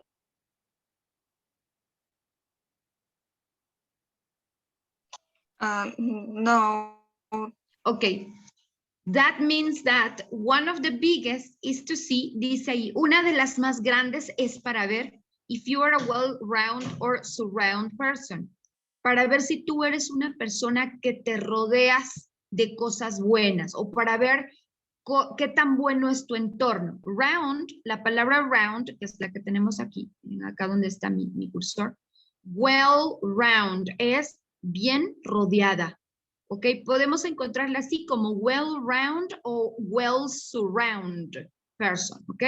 no. Okay, that means that one of the biggest is to see, dice ahí, una de las más grandes es para ver if you are a well-rounded or surround person. Para ver si tú eres una persona que te rodeas de cosas buenas o para ver qué tan bueno es tu entorno. Round, la palabra round, que es la que tenemos aquí, acá donde está mi cursor, well-round es bien rodeada. ¿Ok? Podemos encontrarla así como well-round o well-surround person. ¿Ok?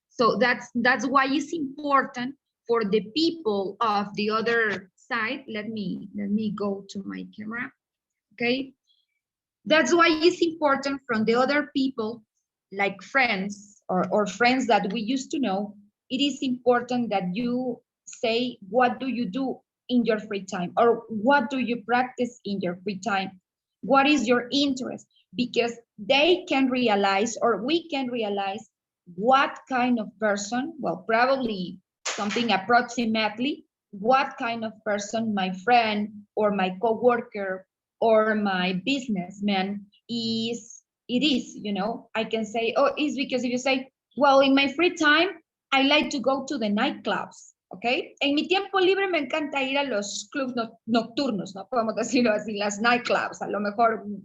So that's why it's important for the people of the other side. Let me go to my camera. Okay? That's why it's important from the other people, like friends or friends that we used to know, it is important that you say, what do you do in your free time? Or what do you practice in your free time? What is your interest? Because they can realize, or we can realize, what kind of person, well, probably something approximately, what kind of person my friend or my coworker or my businessman is, you know. I can say, oh, it's because if you say, well, in my free time, I like to go to the nightclubs, okay? En mi tiempo libre me encanta ir a los clubs nocturnos, ¿no? Podemos decirlo así, las nightclubs, a lo mejor un,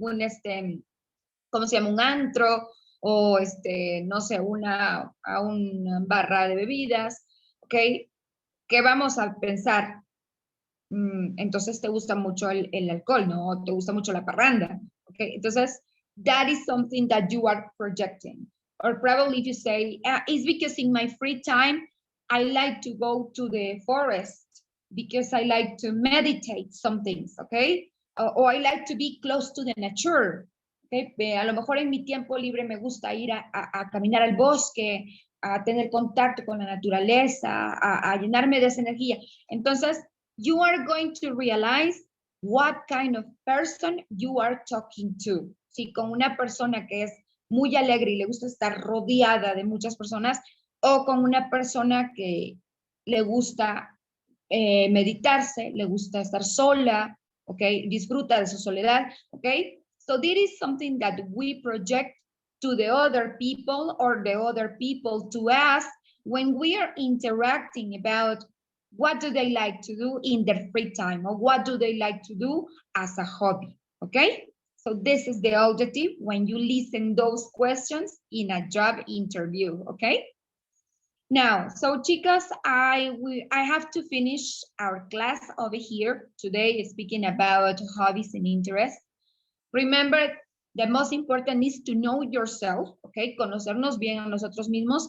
¿cómo se llama? Un antro, o no sé, una barra de bebidas, ¿ok? ¿Qué vamos a pensar? Entonces te gusta mucho el alcohol, ¿no? O te gusta mucho la parranda, ¿ok? Entonces, that is something that you are projecting. Or probably if you say, it's because in my free time, I like to go to the forest because I like to meditate some things, okay? Or I like to be close to the nature, okay? A lo mejor en mi tiempo libre me gusta ir a caminar al bosque, a tener contacto con la naturaleza, a llenarme de esa energía. Entonces, you are going to realize what kind of person you are talking to. Si con una persona que es muy alegre y le gusta estar rodeada de muchas personas, o con una persona que le gusta meditarse, le gusta estar sola, okay, disfruta de su soledad, okay? So this is something that we project to the other people or the other people to us when we are interacting about what do they like to do in their free time, or what do they like to do as a hobby, okay? So this is the objective when you listen those questions in a job interview, okay? Now, so chicas, I have to finish our class over here. Today is speaking about hobbies and interests. Remember, the most important is to know yourself, okay? Conocernos bien a nosotros mismos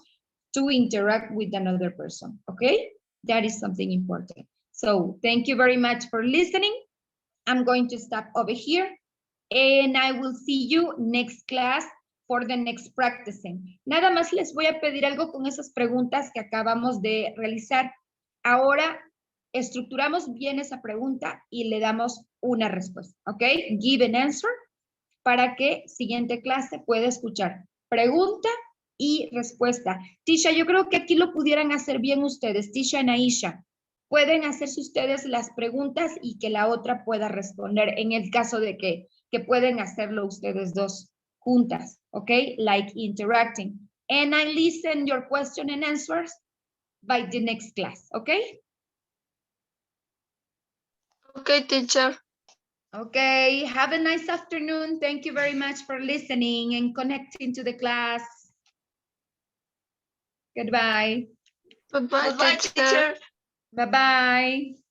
to interact with another person, okay? That is something important. So thank you very much for listening. I'm going to stop over here and I will see you next class for the next practicing. Nada más les voy a pedir algo con esas preguntas que acabamos de realizar. Ahora estructuramos bien esa pregunta y le damos una respuesta, ¿ok? Give an answer para que siguiente clase pueda escuchar pregunta y respuesta. Tisha, yo creo que aquí lo pudieran hacer bien ustedes, Tisha y Aisha. Pueden hacerse ustedes las preguntas y que la otra pueda responder en el caso de que pueden hacerlo ustedes dos juntas, ¿ok? Like interacting. And I listen your question and answers by the next class, ¿ok? Okay, teacher. Okay, have a nice afternoon. Thank you very much for listening and connecting to the class. Goodbye. Goodbye, teacher. Bye-bye.